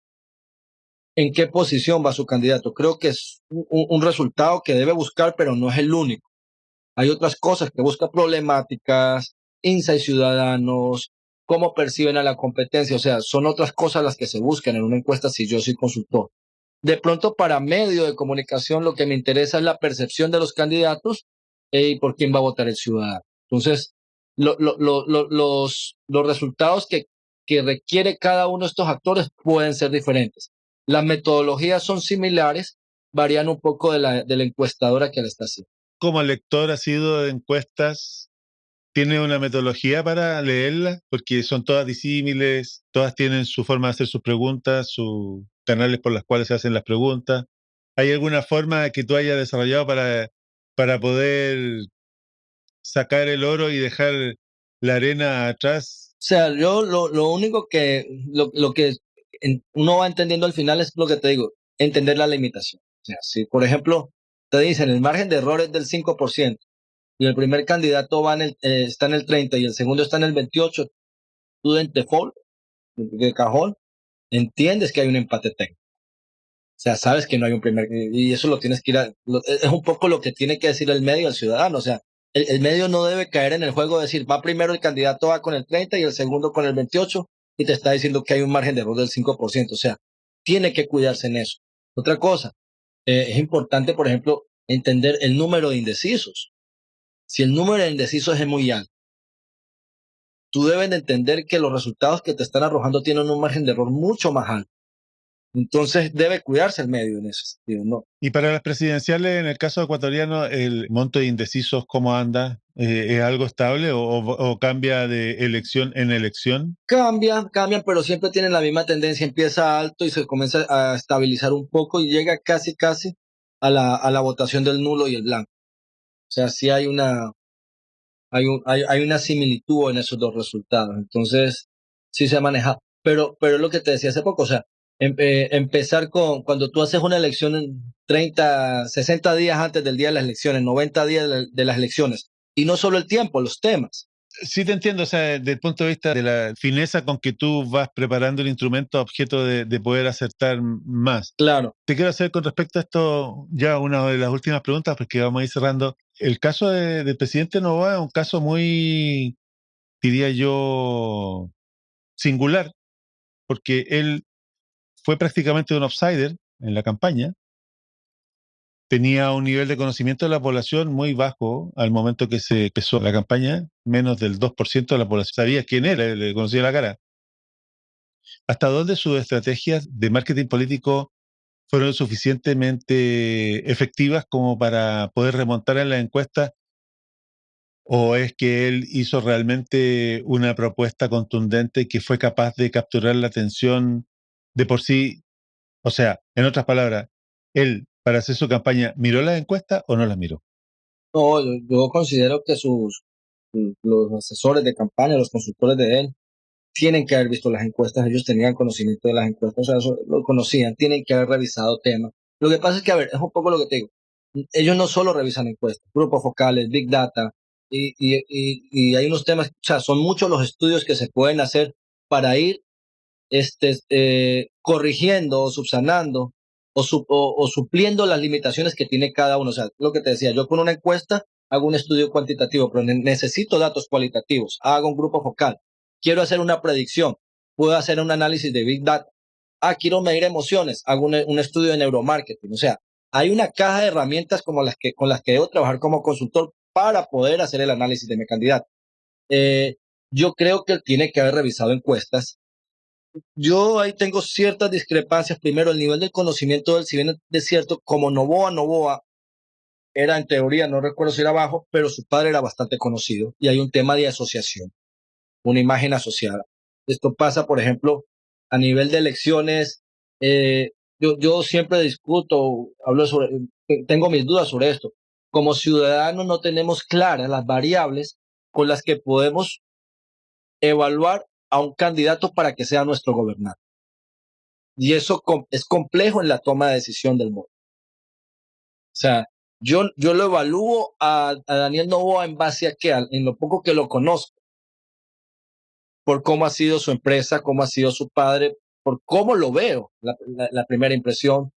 en qué posición va su candidato. Creo que es un resultado que debe buscar, pero no es el único. Hay otras cosas que busca: problemáticas, insights ciudadanos, cómo perciben a la competencia. O sea, son otras cosas las que se buscan en una encuesta si yo soy consultor. De pronto, para medio de comunicación, lo que me interesa es la percepción de los candidatos y por quién va a votar el ciudadano. Entonces, los resultados que requiere cada uno de estos actores pueden ser diferentes. Las metodologías son similares, varían un poco de la encuestadora que la está haciendo. Como lector ha sido de encuestas, ¿tiene una metodología para leerlas? Porque son todas disímiles, todas tienen su forma de hacer sus preguntas, sus canales por los cuales se hacen las preguntas. ¿Hay alguna forma que tú hayas desarrollado para poder sacar el oro y dejar la arena atrás? O sea, yo lo único que uno va entendiendo al final es lo que te digo, entender la limitación. O sea, si por ejemplo te dicen el margen de error es del 5% y el primer candidato está en el 30% y el segundo está en el 28%, tú de default, de cajón, entiendes que hay un empate técnico. O sea, sabes que no hay un primer, y eso lo tienes que es un poco lo que tiene que decir el medio al ciudadano. O sea, el medio no debe caer en el juego de decir, va primero el candidato A con el 30 y el segundo con el 28 y te está diciendo que hay un margen de error del 5%. O sea, tiene que cuidarse en eso. Otra cosa, es importante, por ejemplo, entender el número de indecisos. Si el número de indecisos es muy alto, tú debes de entender que los resultados que te están arrojando tienen un margen de error mucho más alto. Entonces debe cuidarse el medio en ese sentido, ¿no? Y para las presidenciales, en el caso ecuatoriano, ¿el monto de indecisos cómo anda? ¿Es algo estable o cambia de elección en elección? Cambian, pero siempre tienen la misma tendencia. Empieza alto y se comienza a estabilizar un poco y llega casi a la votación del nulo y el blanco. O sea, sí hay una similitud en esos dos resultados. Entonces, sí se ha manejado. Pero es lo que te decía hace poco. O sea, empezar cuando tú haces una elección en 30, 60 días antes del día de las elecciones, 90 días de las elecciones. Y no solo el tiempo, los temas. Sí te entiendo, o sea, desde el punto de vista de la fineza con que tú vas preparando el instrumento a objeto de poder acertar más. Claro. Te quiero hacer con respecto a esto ya una de las últimas preguntas, porque vamos a ir cerrando. El caso del presidente Noboa es un caso muy, diría yo, singular, porque él fue prácticamente un outsider en la campaña, tenía un nivel de conocimiento de la población muy bajo al momento que se empezó la campaña, menos del 2% de la población sabía quién era, le conocía la cara. ¿Hasta dónde sus estrategias de marketing político fueron suficientemente efectivas como para poder remontar en la encuesta? ¿O es que él hizo realmente una propuesta contundente que fue capaz de capturar la atención de por sí? O sea, en otras palabras, él, para hacer su campaña, ¿miró las encuestas o no las miró? No, yo considero que los asesores de campaña, los consultores de él, tienen que haber visto las encuestas, ellos tenían conocimiento de las encuestas, o sea, eso lo conocían, tienen que haber revisado temas. Lo que pasa es que, a ver, es un poco lo que te digo, ellos no solo revisan encuestas, grupos focales, big data, y hay unos temas, o sea, son muchos los estudios que se pueden hacer para ir corrigiendo o subsanando o supliendo las limitaciones que tiene cada uno. O sea, lo que te decía, yo con una encuesta hago un estudio cuantitativo, pero necesito datos cualitativos, hago un grupo focal, quiero hacer una predicción, puedo hacer un análisis de Big Data, quiero medir emociones, hago un estudio de neuromarketing. O sea, hay una caja de herramientas con las que debo trabajar como consultor para poder hacer el análisis de mi candidato. Yo creo que él tiene que haber revisado encuestas. Yo ahí tengo ciertas discrepancias. Primero, el nivel del conocimiento del, si bien es cierto, como Novoa era en teoría, no recuerdo si era bajo, pero su padre era bastante conocido y hay un tema de asociación, una imagen asociada. Esto pasa, por ejemplo, a nivel de elecciones. Yo siempre discuto, tengo mis dudas sobre esto. Como ciudadanos no tenemos claras las variables con las que podemos evaluar a un candidato para que sea nuestro gobernante. Y eso es complejo en la toma de decisión del modo. O sea, yo lo evalúo a Daniel Noboa en base a qué, en lo poco que lo conozco, por cómo ha sido su empresa, cómo ha sido su padre, por cómo lo veo, la primera impresión,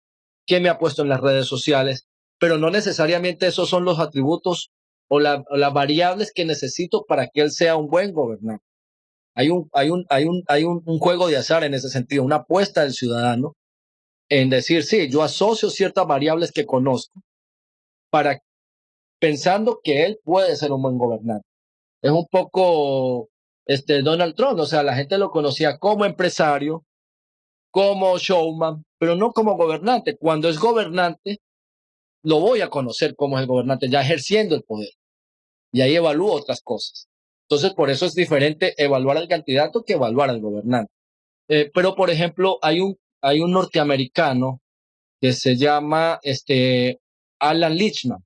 qué me ha puesto en las redes sociales, pero no necesariamente esos son los atributos o las variables que necesito para que él sea un buen gobernante. Hay un juego de azar en ese sentido, una apuesta del ciudadano en decir, sí, yo asocio ciertas variables que conozco para pensando que él puede ser un buen gobernante. Es un poco Donald Trump, o sea, la gente lo conocía como empresario, como showman, pero no como gobernante. Cuando es gobernante, lo voy a conocer como es el gobernante, ya ejerciendo el poder. Y ahí evalúo otras cosas. Entonces, por eso es diferente evaluar al candidato que evaluar al gobernante. Pero, por ejemplo, hay un norteamericano que se llama Alan Lichtman.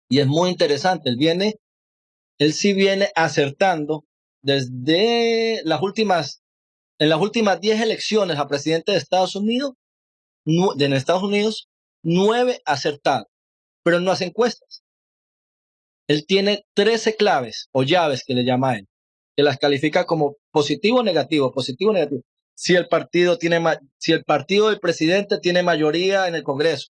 Y es muy interesante. Él sí viene acertando desde en las últimas 10 elecciones a presidente de Estados Unidos, 9 acertados, pero en las encuestas. Él tiene 13 claves o llaves que le llama a él, que las califica como positivo o negativo, positivo o negativo. Si el partido del presidente tiene mayoría en el Congreso,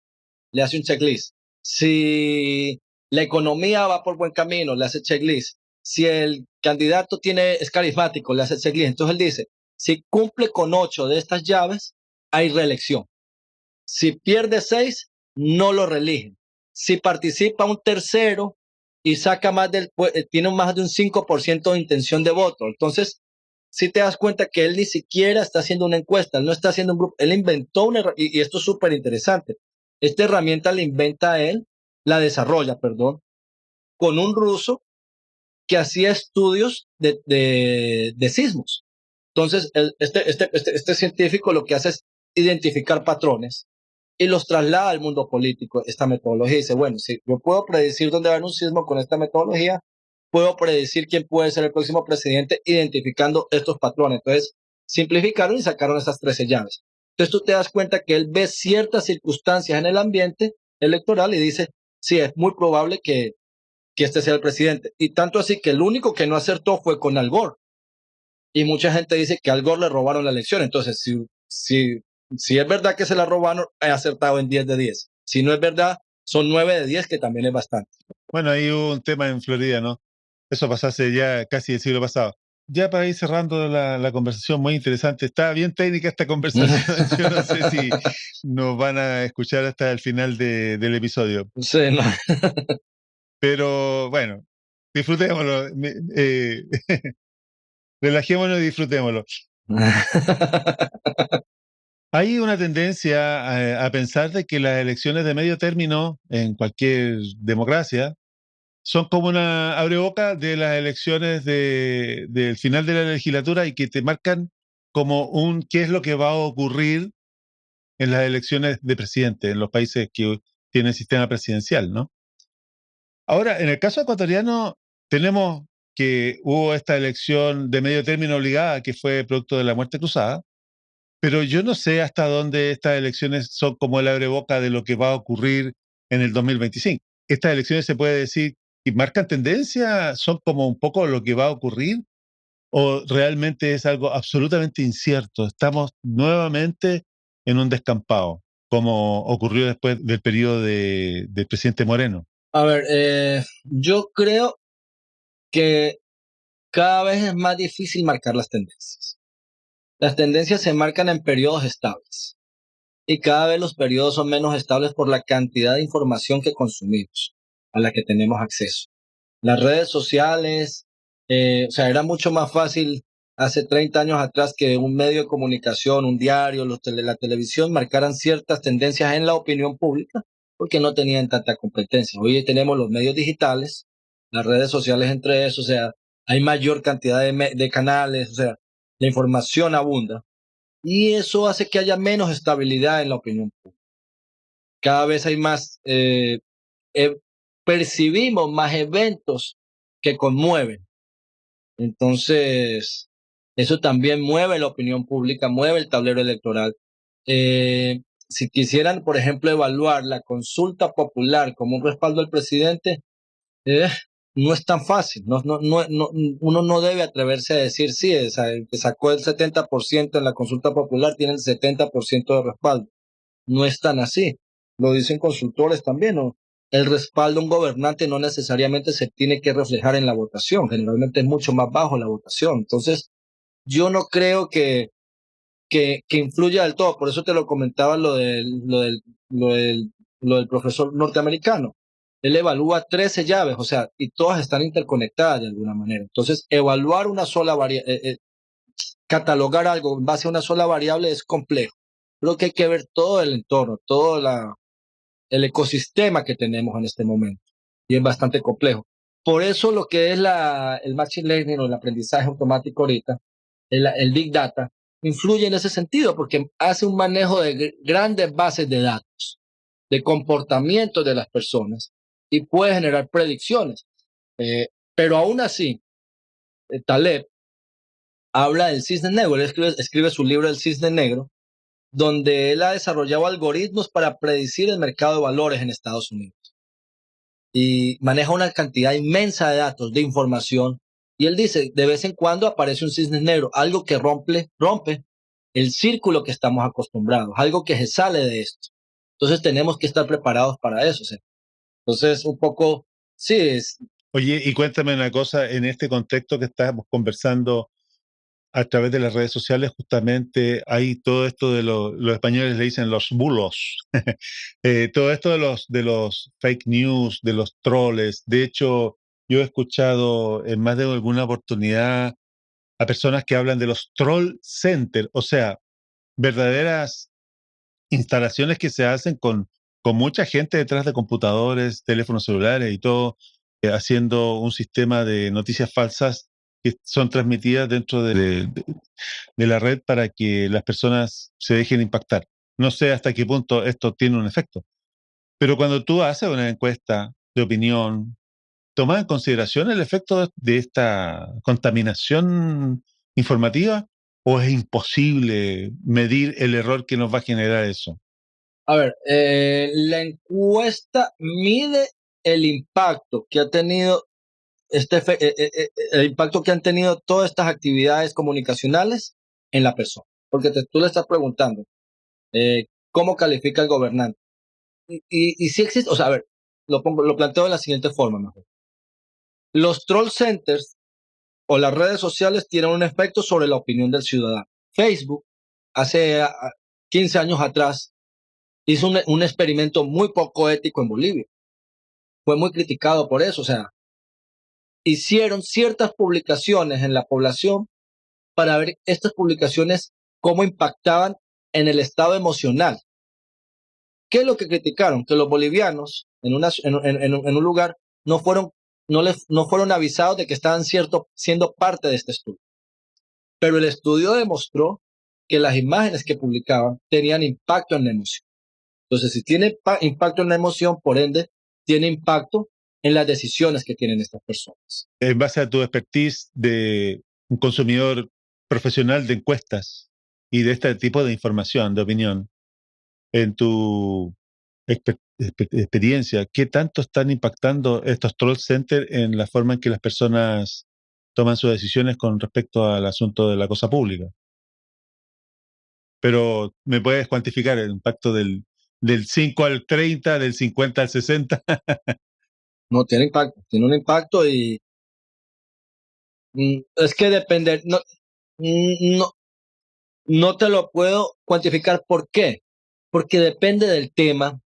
le hace un checklist. Si la economía va por buen camino, le hace checklist. Si el candidato es carismático, le hace checklist. Entonces él dice, si cumple con 8 de estas llaves, hay reelección. Si pierde 6, no lo reeligen. Si participa un tercero y tiene más de un 5% de intención de voto, entonces si te das cuenta que él ni siquiera está haciendo una encuesta, él no está haciendo un grupo, él inventó y esto es súper interesante. Esta herramienta la desarrolla, con un ruso que hacía estudios de sismos. Entonces, este científico lo que hace es identificar patrones y los traslada al mundo político, esta metodología. Dice, bueno, si yo puedo predecir dónde va a haber un sismo con esta metodología, puedo predecir quién puede ser el próximo presidente identificando estos patrones. Entonces, simplificaron y sacaron esas 13 llaves. Entonces, tú te das cuenta que él ve ciertas circunstancias en el ambiente electoral y dice, sí, es muy probable que este sea el presidente. Y tanto así que el único que no acertó fue con Al Gore. Y mucha gente dice que a Al Gore le robaron la elección. Entonces, si es verdad que se la robaron, he acertado en 10 de 10. Si no es verdad, son 9 de 10, que también es bastante. Bueno, hay un tema en Florida, ¿no? Eso pasó hace ya casi el siglo pasado. ya para ir cerrando la conversación, muy interesante. Está bien técnica esta conversación. Yo no sé si nos van a escuchar hasta el final del episodio. Sí, no. Pero bueno, disfrutémoslo. Relajémonos y disfrutémoslo. Hay una tendencia a pensar de que las elecciones de medio término en cualquier democracia son como una abreboca de las elecciones del final de la legislatura y que te marcan como qué es lo que va a ocurrir en las elecciones de presidente en los países que tienen sistema presidencial, ¿no? Ahora, en el caso ecuatoriano, tenemos que hubo esta elección de medio término obligada que fue producto de la muerte cruzada, pero yo no sé hasta dónde estas elecciones son como el abreboca de lo que va a ocurrir en el 2025. Estas elecciones se puede decir y marcan tendencia, son como un poco lo que va a ocurrir, o realmente es algo absolutamente incierto. Estamos nuevamente en un descampado, como ocurrió después del periodo del presidente Moreno. A ver, yo creo que cada vez es más difícil marcar las tendencias. Las tendencias se marcan en periodos estables y cada vez los periodos son menos estables por la cantidad de información que consumimos, a la que tenemos acceso. Las redes sociales, o sea, era mucho más fácil hace 30 años atrás que un medio de comunicación, un diario, la televisión marcaran ciertas tendencias en la opinión pública porque no tenían tanta competencia. Hoy tenemos los medios digitales, las redes sociales entre esos, o sea, hay mayor cantidad de canales, o sea, la información abunda y eso hace que haya menos estabilidad en la opinión pública. Cada vez hay más, percibimos más eventos que conmueven. Entonces, eso también mueve la opinión pública, mueve el tablero electoral. Si quisieran, por ejemplo, evaluar la consulta popular como un respaldo al presidente, no es tan fácil. Uno no debe atreverse a decir, sí, el que sacó el 70% en la consulta popular tiene el 70% de respaldo. No es tan así. Lo dicen consultores también, ¿no? El respaldo a un gobernante no necesariamente se tiene que reflejar en la votación. Generalmente es mucho más bajo la votación. Entonces, yo no creo que influya del todo. Por eso te lo comentaba lo del profesor norteamericano. Él evalúa 13 llaves, o sea, y todas están interconectadas de alguna manera. Entonces, evaluar una sola variable, catalogar algo en base a una sola variable es complejo. Creo que hay que ver todo el entorno, todo el ecosistema que tenemos en este momento. Y es bastante complejo. Por eso lo que es el machine learning o el aprendizaje automático ahorita, el big data, influye en ese sentido porque hace un manejo de grandes bases de datos, de comportamiento de las personas y puede generar predicciones. Pero aún así, Taleb habla del cisne negro, él escribe su libro El cisne negro, donde él ha desarrollado algoritmos para predecir el mercado de valores en Estados Unidos. Y maneja una cantidad inmensa de datos, de información. Y él dice, de vez en cuando aparece un cisne negro, algo que rompe el círculo que estamos acostumbrados, algo que se sale de esto. Entonces tenemos que estar preparados para eso. ¿Sí? Entonces, un poco, sí, Oye, y cuéntame una cosa, en este contexto que estamos conversando a través de las redes sociales, justamente hay todo esto de los españoles le dicen los bulos, todo esto de los fake news, de los troles. De hecho, yo he escuchado en más de alguna oportunidad a personas que hablan de los troll center, o sea, verdaderas instalaciones que se hacen con mucha gente detrás de computadores, teléfonos celulares y todo, haciendo un sistema de noticias falsas que son transmitidas dentro de la red para que las personas se dejen impactar. No sé hasta qué punto esto tiene un efecto, pero cuando tú haces una encuesta de opinión, ¿tomas en consideración el efecto de esta contaminación informativa o es imposible medir el error que nos va a generar eso? a ver, la encuesta mide el impacto que ha tenido el impacto que han tenido todas estas actividades comunicacionales en la persona. Porque tú le estás preguntando cómo califica el gobernante. Y si existe, o sea, a ver, lo planteo de la siguiente forma mejor. Los troll centers o las redes sociales tienen un efecto sobre la opinión del ciudadano. Facebook, hace 15 años atrás, hizo un experimento muy poco ético en Bolivia. Fue muy criticado por eso. O sea, hicieron ciertas publicaciones en la población para ver estas publicaciones cómo impactaban en el estado emocional. ¿Qué es lo que criticaron? Que los bolivianos en un lugar no fueron avisados de que estaban siendo parte de este estudio. Pero el estudio demostró que las imágenes que publicaban tenían impacto en la emoción. Entonces, si tiene impacto en la emoción, por ende, tiene impacto en las decisiones que tienen estas personas. En base a tu expertise de un consumidor profesional de encuestas y de este tipo de información, de opinión, en tu experiencia, ¿qué tanto están impactando estos troll centers en la forma en que las personas toman sus decisiones con respecto al asunto de la cosa pública? Pero ¿me puedes cuantificar el impacto del 5 al 30, del 50 al 60? No, tiene un impacto y es que depende, no te lo puedo cuantificar. ¿Por qué? Porque depende del tema,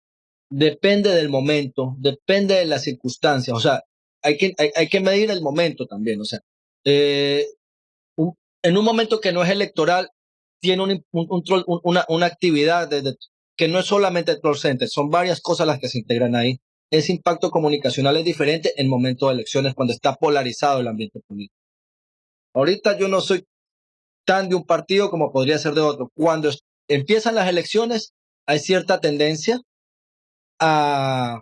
depende del momento, depende de las circunstancias. O sea, hay que medir el momento también. O sea, en un momento que no es electoral, tiene una actividad que no es solamente troll center, son varias cosas las que se integran ahí. Ese impacto comunicacional es diferente en momentos de elecciones, cuando está polarizado el ambiente político. Ahorita yo no soy tan de un partido como podría ser de otro. Cuando empiezan las elecciones, hay cierta tendencia a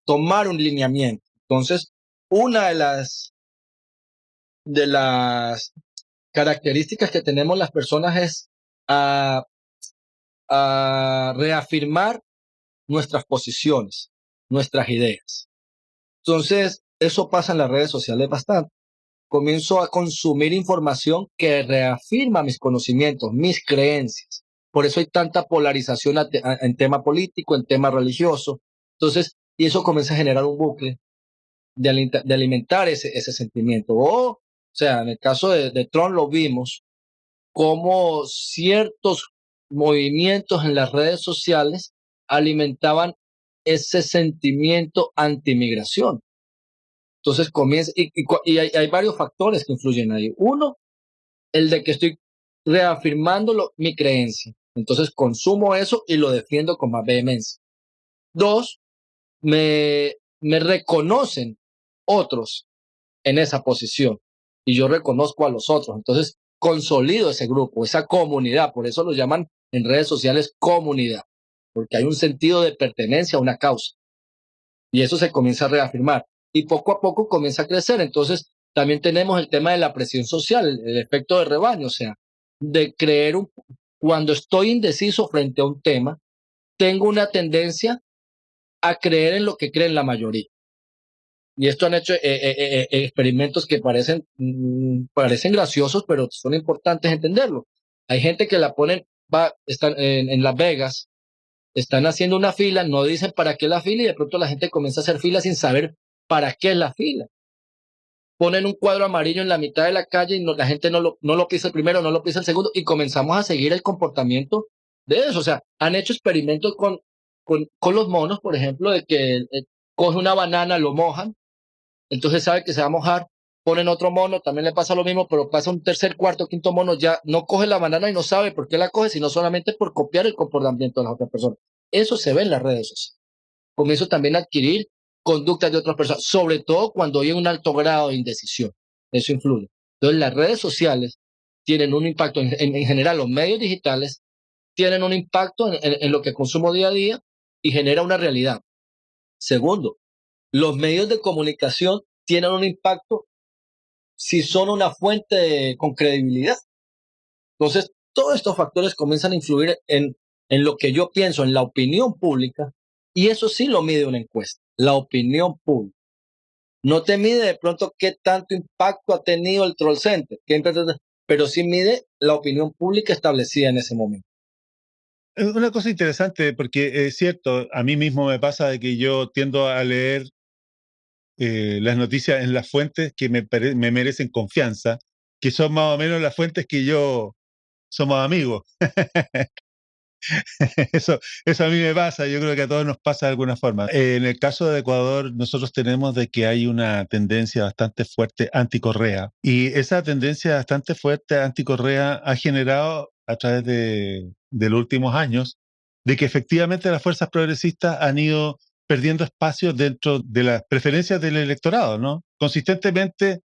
tomar un lineamiento. Entonces, una de las características que tenemos las personas es a reafirmar nuestras posiciones, nuestras ideas. Entonces, eso pasa en las redes sociales bastante. Comienzo a consumir información que reafirma mis conocimientos, mis creencias. Por eso hay tanta polarización en tema político, en tema religioso. Entonces, y eso comienza a generar un bucle de alimentar ese sentimiento. O sea, en el caso de Trump lo vimos, como ciertos movimientos en las redes sociales alimentaban ese sentimiento antimigración. Entonces comienza, y hay varios factores que influyen ahí. Uno, el de que estoy reafirmando mi creencia. Entonces consumo eso y lo defiendo con más vehemencia. Dos, me reconocen otros en esa posición y yo reconozco a los otros. Entonces consolido ese grupo, esa comunidad. Por eso lo llaman en redes sociales comunidad, porque hay un sentido de pertenencia a una causa. Y eso se comienza a reafirmar. Y poco a poco comienza a crecer. Entonces, también tenemos el tema de la presión social, el efecto de rebaño, o sea, de creer, cuando estoy indeciso frente a un tema, tengo una tendencia a creer en lo que creen la mayoría. Y esto han hecho experimentos que parecen graciosos, pero son importantes entenderlo. Hay gente que la ponen, están en Las Vegas, están haciendo una fila, no dicen para qué la fila y de pronto la gente comienza a hacer fila sin saber para qué es la fila. Ponen un cuadro amarillo en la mitad de la calle y la gente no lo pisa el primero, no lo pisa el segundo y comenzamos a seguir el comportamiento de eso. O sea, han hecho experimentos con los monos, por ejemplo, de que coge una banana, lo mojan, entonces sabe que se va a mojar, ponen otro mono, también le pasa lo mismo, pero pasa un tercer, cuarto, quinto mono, ya no coge la banana y no sabe por qué la coge, sino solamente por copiar el comportamiento de las otras personas. Eso se ve en las redes sociales. Comienzo también a adquirir conductas de otras personas, sobre todo cuando hay un alto grado de indecisión. Eso influye. Entonces, las redes sociales tienen un impacto, en general, los medios digitales tienen un impacto en lo que consumo día a día y genera una realidad. Segundo, los medios de comunicación tienen un impacto si son una fuente con credibilidad. Entonces, todos estos factores comienzan a influir en lo que yo pienso, en la opinión pública, y eso sí lo mide una encuesta, la opinión pública. No te mide de pronto qué tanto impacto ha tenido el troll center, pero sí mide la opinión pública establecida en ese momento. Una cosa interesante, porque es cierto, a mí mismo me pasa de que yo tiendo a leer las noticias en las fuentes que me merecen confianza, que son más o menos las fuentes que yo somos amigos. Eso a mí me pasa, yo creo que a todos nos pasa de alguna forma. En el caso de Ecuador, nosotros tenemos de que hay una tendencia bastante fuerte anti-Correa, y esa tendencia bastante fuerte anti-Correa ha generado a través de los últimos años de que efectivamente las fuerzas progresistas han ido perdiendo espacio dentro de las preferencias del electorado, ¿no? Consistentemente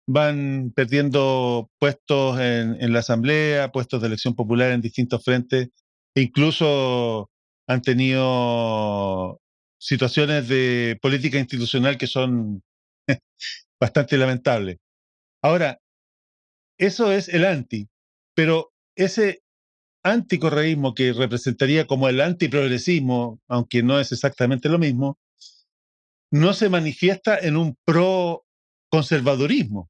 van perdiendo puestos en la asamblea, puestos de elección popular en distintos frentes. Incluso han tenido situaciones de política institucional que son bastante lamentables. Ahora, eso es el anti, pero ese anticorreísmo que representaría como el antiprogresismo, aunque no es exactamente lo mismo, no se manifiesta en un pro-conservadurismo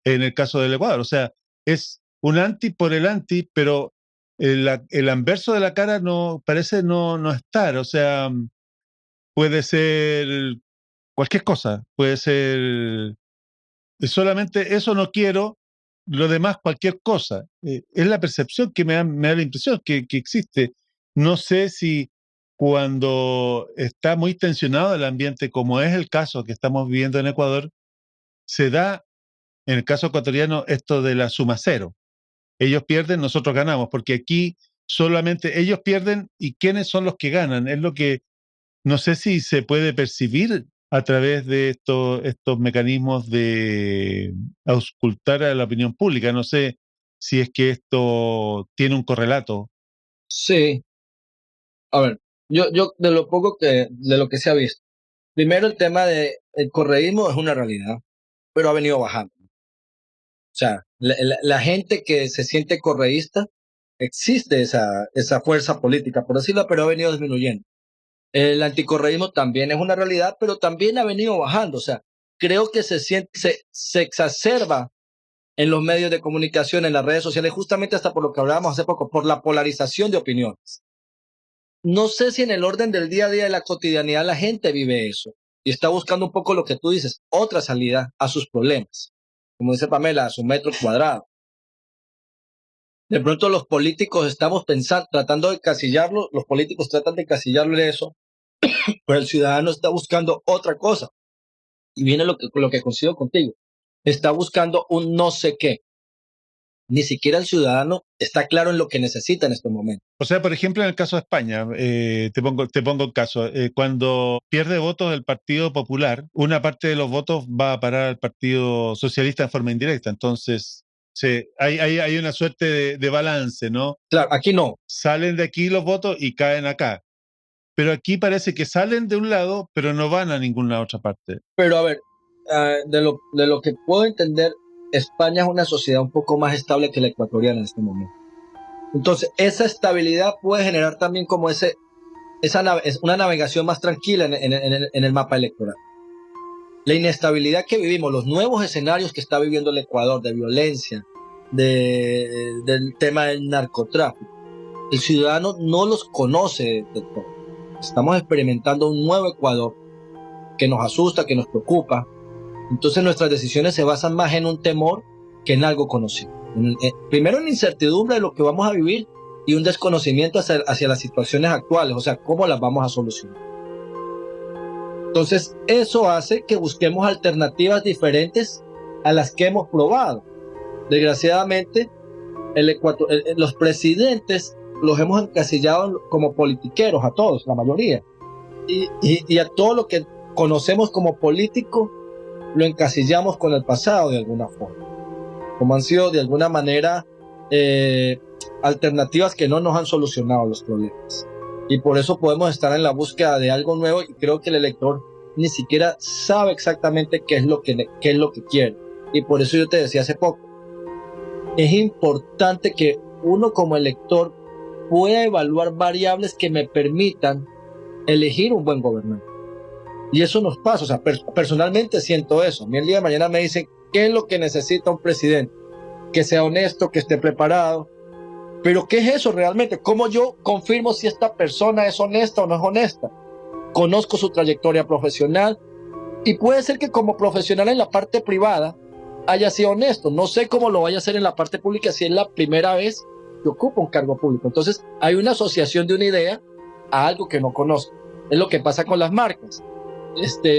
en el caso del Ecuador. O sea, es un anti por el anti, pero el anverso de la cara no parece no estar. O sea, puede ser cualquier cosa, puede ser solamente eso no quiero, lo demás cualquier cosa. Es la percepción que me da la impresión que existe. No sé si cuando está muy tensionado el ambiente, como es el caso que estamos viviendo en Ecuador, se da, en el caso ecuatoriano, esto de la suma cero. Ellos pierden, nosotros ganamos, porque aquí solamente ellos pierden y quiénes son los que ganan. Es lo que no sé si se puede percibir a través de estos mecanismos de auscultar a la opinión pública. No sé si es que esto tiene un correlato. Sí, a ver, yo de lo que se ha visto, primero el tema del correísmo es una realidad, pero ha venido bajando. O sea, la gente que se siente correísta, existe esa fuerza política, por decirlo, pero ha venido disminuyendo. El anticorreísmo también es una realidad, pero también ha venido bajando. O sea, creo que se exacerba en los medios de comunicación, en las redes sociales, justamente hasta por lo que hablábamos hace poco, por la polarización de opiniones. No sé si en el orden del día a día de la cotidianidad la gente vive eso y está buscando un poco lo que tú dices, otra salida a sus problemas. Como dice Pamela, a su metro cuadrado. De pronto los políticos estamos tratando de encasillarlo, los políticos tratan de encasillarlo en eso, pero el ciudadano está buscando otra cosa. Y viene lo que coincido contigo. Está buscando un no sé qué. Ni siquiera el ciudadano está claro en lo que necesita en este momento. O sea, por ejemplo, en el caso de España, te pongo el caso. Cuando pierde votos el Partido Popular, una parte de los votos va a parar al Partido Socialista en forma indirecta. Entonces, hay una suerte de balance, ¿no? Claro, aquí no. Salen de aquí los votos y caen acá. Pero aquí parece que salen de un lado, pero no van a ninguna otra parte. Pero a ver, de lo que puedo entender, España es una sociedad un poco más estable que la ecuatoriana en este momento. Entonces, esa estabilidad puede generar también como una navegación más tranquila en el mapa electoral. La inestabilidad que vivimos, los nuevos escenarios que está viviendo el Ecuador de violencia, del tema del narcotráfico, el ciudadano no los conoce del todo. Estamos experimentando un nuevo Ecuador que nos asusta, que nos preocupa. Entonces nuestras decisiones se basan más en un temor que en algo conocido. Primero en incertidumbre de lo que vamos a vivir y un desconocimiento hacia las situaciones actuales, o sea, cómo las vamos a solucionar. Entonces eso hace que busquemos alternativas diferentes a las que hemos probado. Desgraciadamente, los presidentes los hemos encasillado como politiqueros, a todos, la mayoría. Y a todo lo que conocemos como político lo encasillamos con el pasado de alguna forma. Como han sido de alguna manera alternativas que no nos han solucionado los problemas. Y por eso podemos estar en la búsqueda de algo nuevo y creo que el elector ni siquiera sabe exactamente qué es lo que quiere. Y por eso yo te decía hace poco, es importante que uno como elector pueda evaluar variables que me permitan elegir un buen gobernante. Y eso nos pasa, o sea, personalmente siento eso. A mí el día de mañana me dicen, ¿qué es lo que necesita un presidente? Que sea honesto, que esté preparado. Pero ¿qué es eso realmente? ¿Cómo yo confirmo si esta persona es honesta o no es honesta? Conozco su trayectoria profesional, Y puede ser que como profesional en la parte privada haya sido honesto. No sé cómo lo vaya a hacer en la parte pública si es la primera vez que ocupa un cargo público. Entonces hay una asociación de una idea a algo que no conozco. Es lo que pasa con las marcas.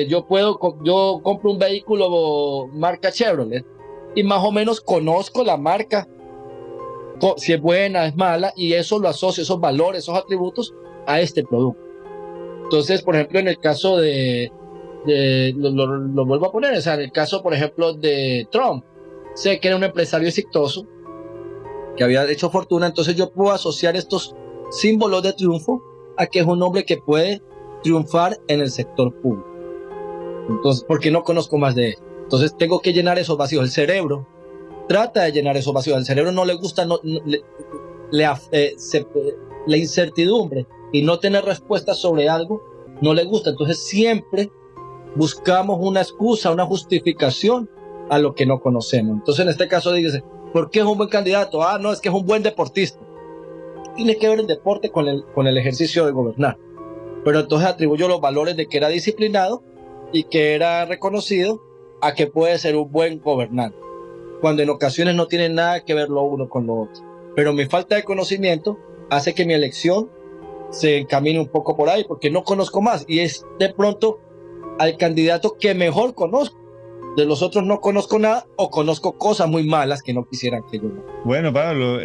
Yo compro un vehículo marca Chevrolet y más o menos conozco la marca, si es buena, es mala, y eso lo asocio, esos valores, esos atributos a este producto. Entonces, por ejemplo, en el caso lo vuelvo a poner, o sea, en el caso, por ejemplo, de Trump, sé que era un empresario exitoso, que había hecho fortuna, entonces yo puedo asociar estos símbolos de triunfo a que es un hombre que puede triunfar en el sector público. Entonces, porque no conozco más de él. Entonces tengo que llenar esos vacíos. El cerebro trata de llenar esos vacíos. Al cerebro no le gusta la incertidumbre y no tener respuestas sobre algo, no le gusta. Entonces siempre buscamos una excusa, una justificación a lo que no conocemos. Entonces en este caso dice, ¿por qué es un buen candidato? No, es que es un buen deportista. Tiene que ver el deporte con el ejercicio de gobernar. Pero entonces atribuyo los valores de que era disciplinado y que era reconocido a que puede ser un buen gobernante, cuando en ocasiones no tiene nada que ver lo uno con lo otro. Pero mi falta de conocimiento hace que mi elección se encamine un poco por ahí, porque no conozco más, y es de pronto al candidato que mejor conozco. De los otros no conozco nada o conozco cosas muy malas que no quisieran que yo. Bueno, Pablo,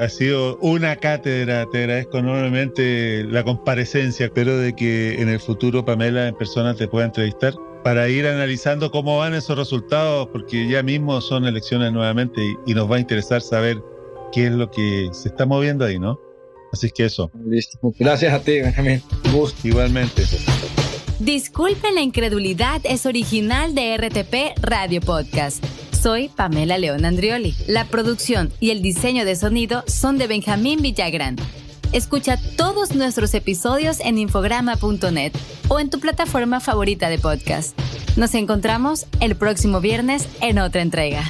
ha sido una cátedra. Te agradezco enormemente la comparecencia. Espero de que en el futuro Pamela en persona te pueda entrevistar para ir analizando cómo van esos resultados, porque ya mismo son elecciones nuevamente y nos va a interesar saber qué es lo que se está moviendo ahí, ¿no? Así que eso. Listo. Gracias a ti, Benjamín. Gusto. Igualmente. Disculpen la incredulidad es original de RTP Radio Podcast. Soy Pamela León Andrioli. La producción y el diseño de sonido son de Benjamín Villagrán. Escucha todos nuestros episodios en infograma.net o en tu plataforma favorita de podcast. Nos encontramos el próximo viernes en otra entrega.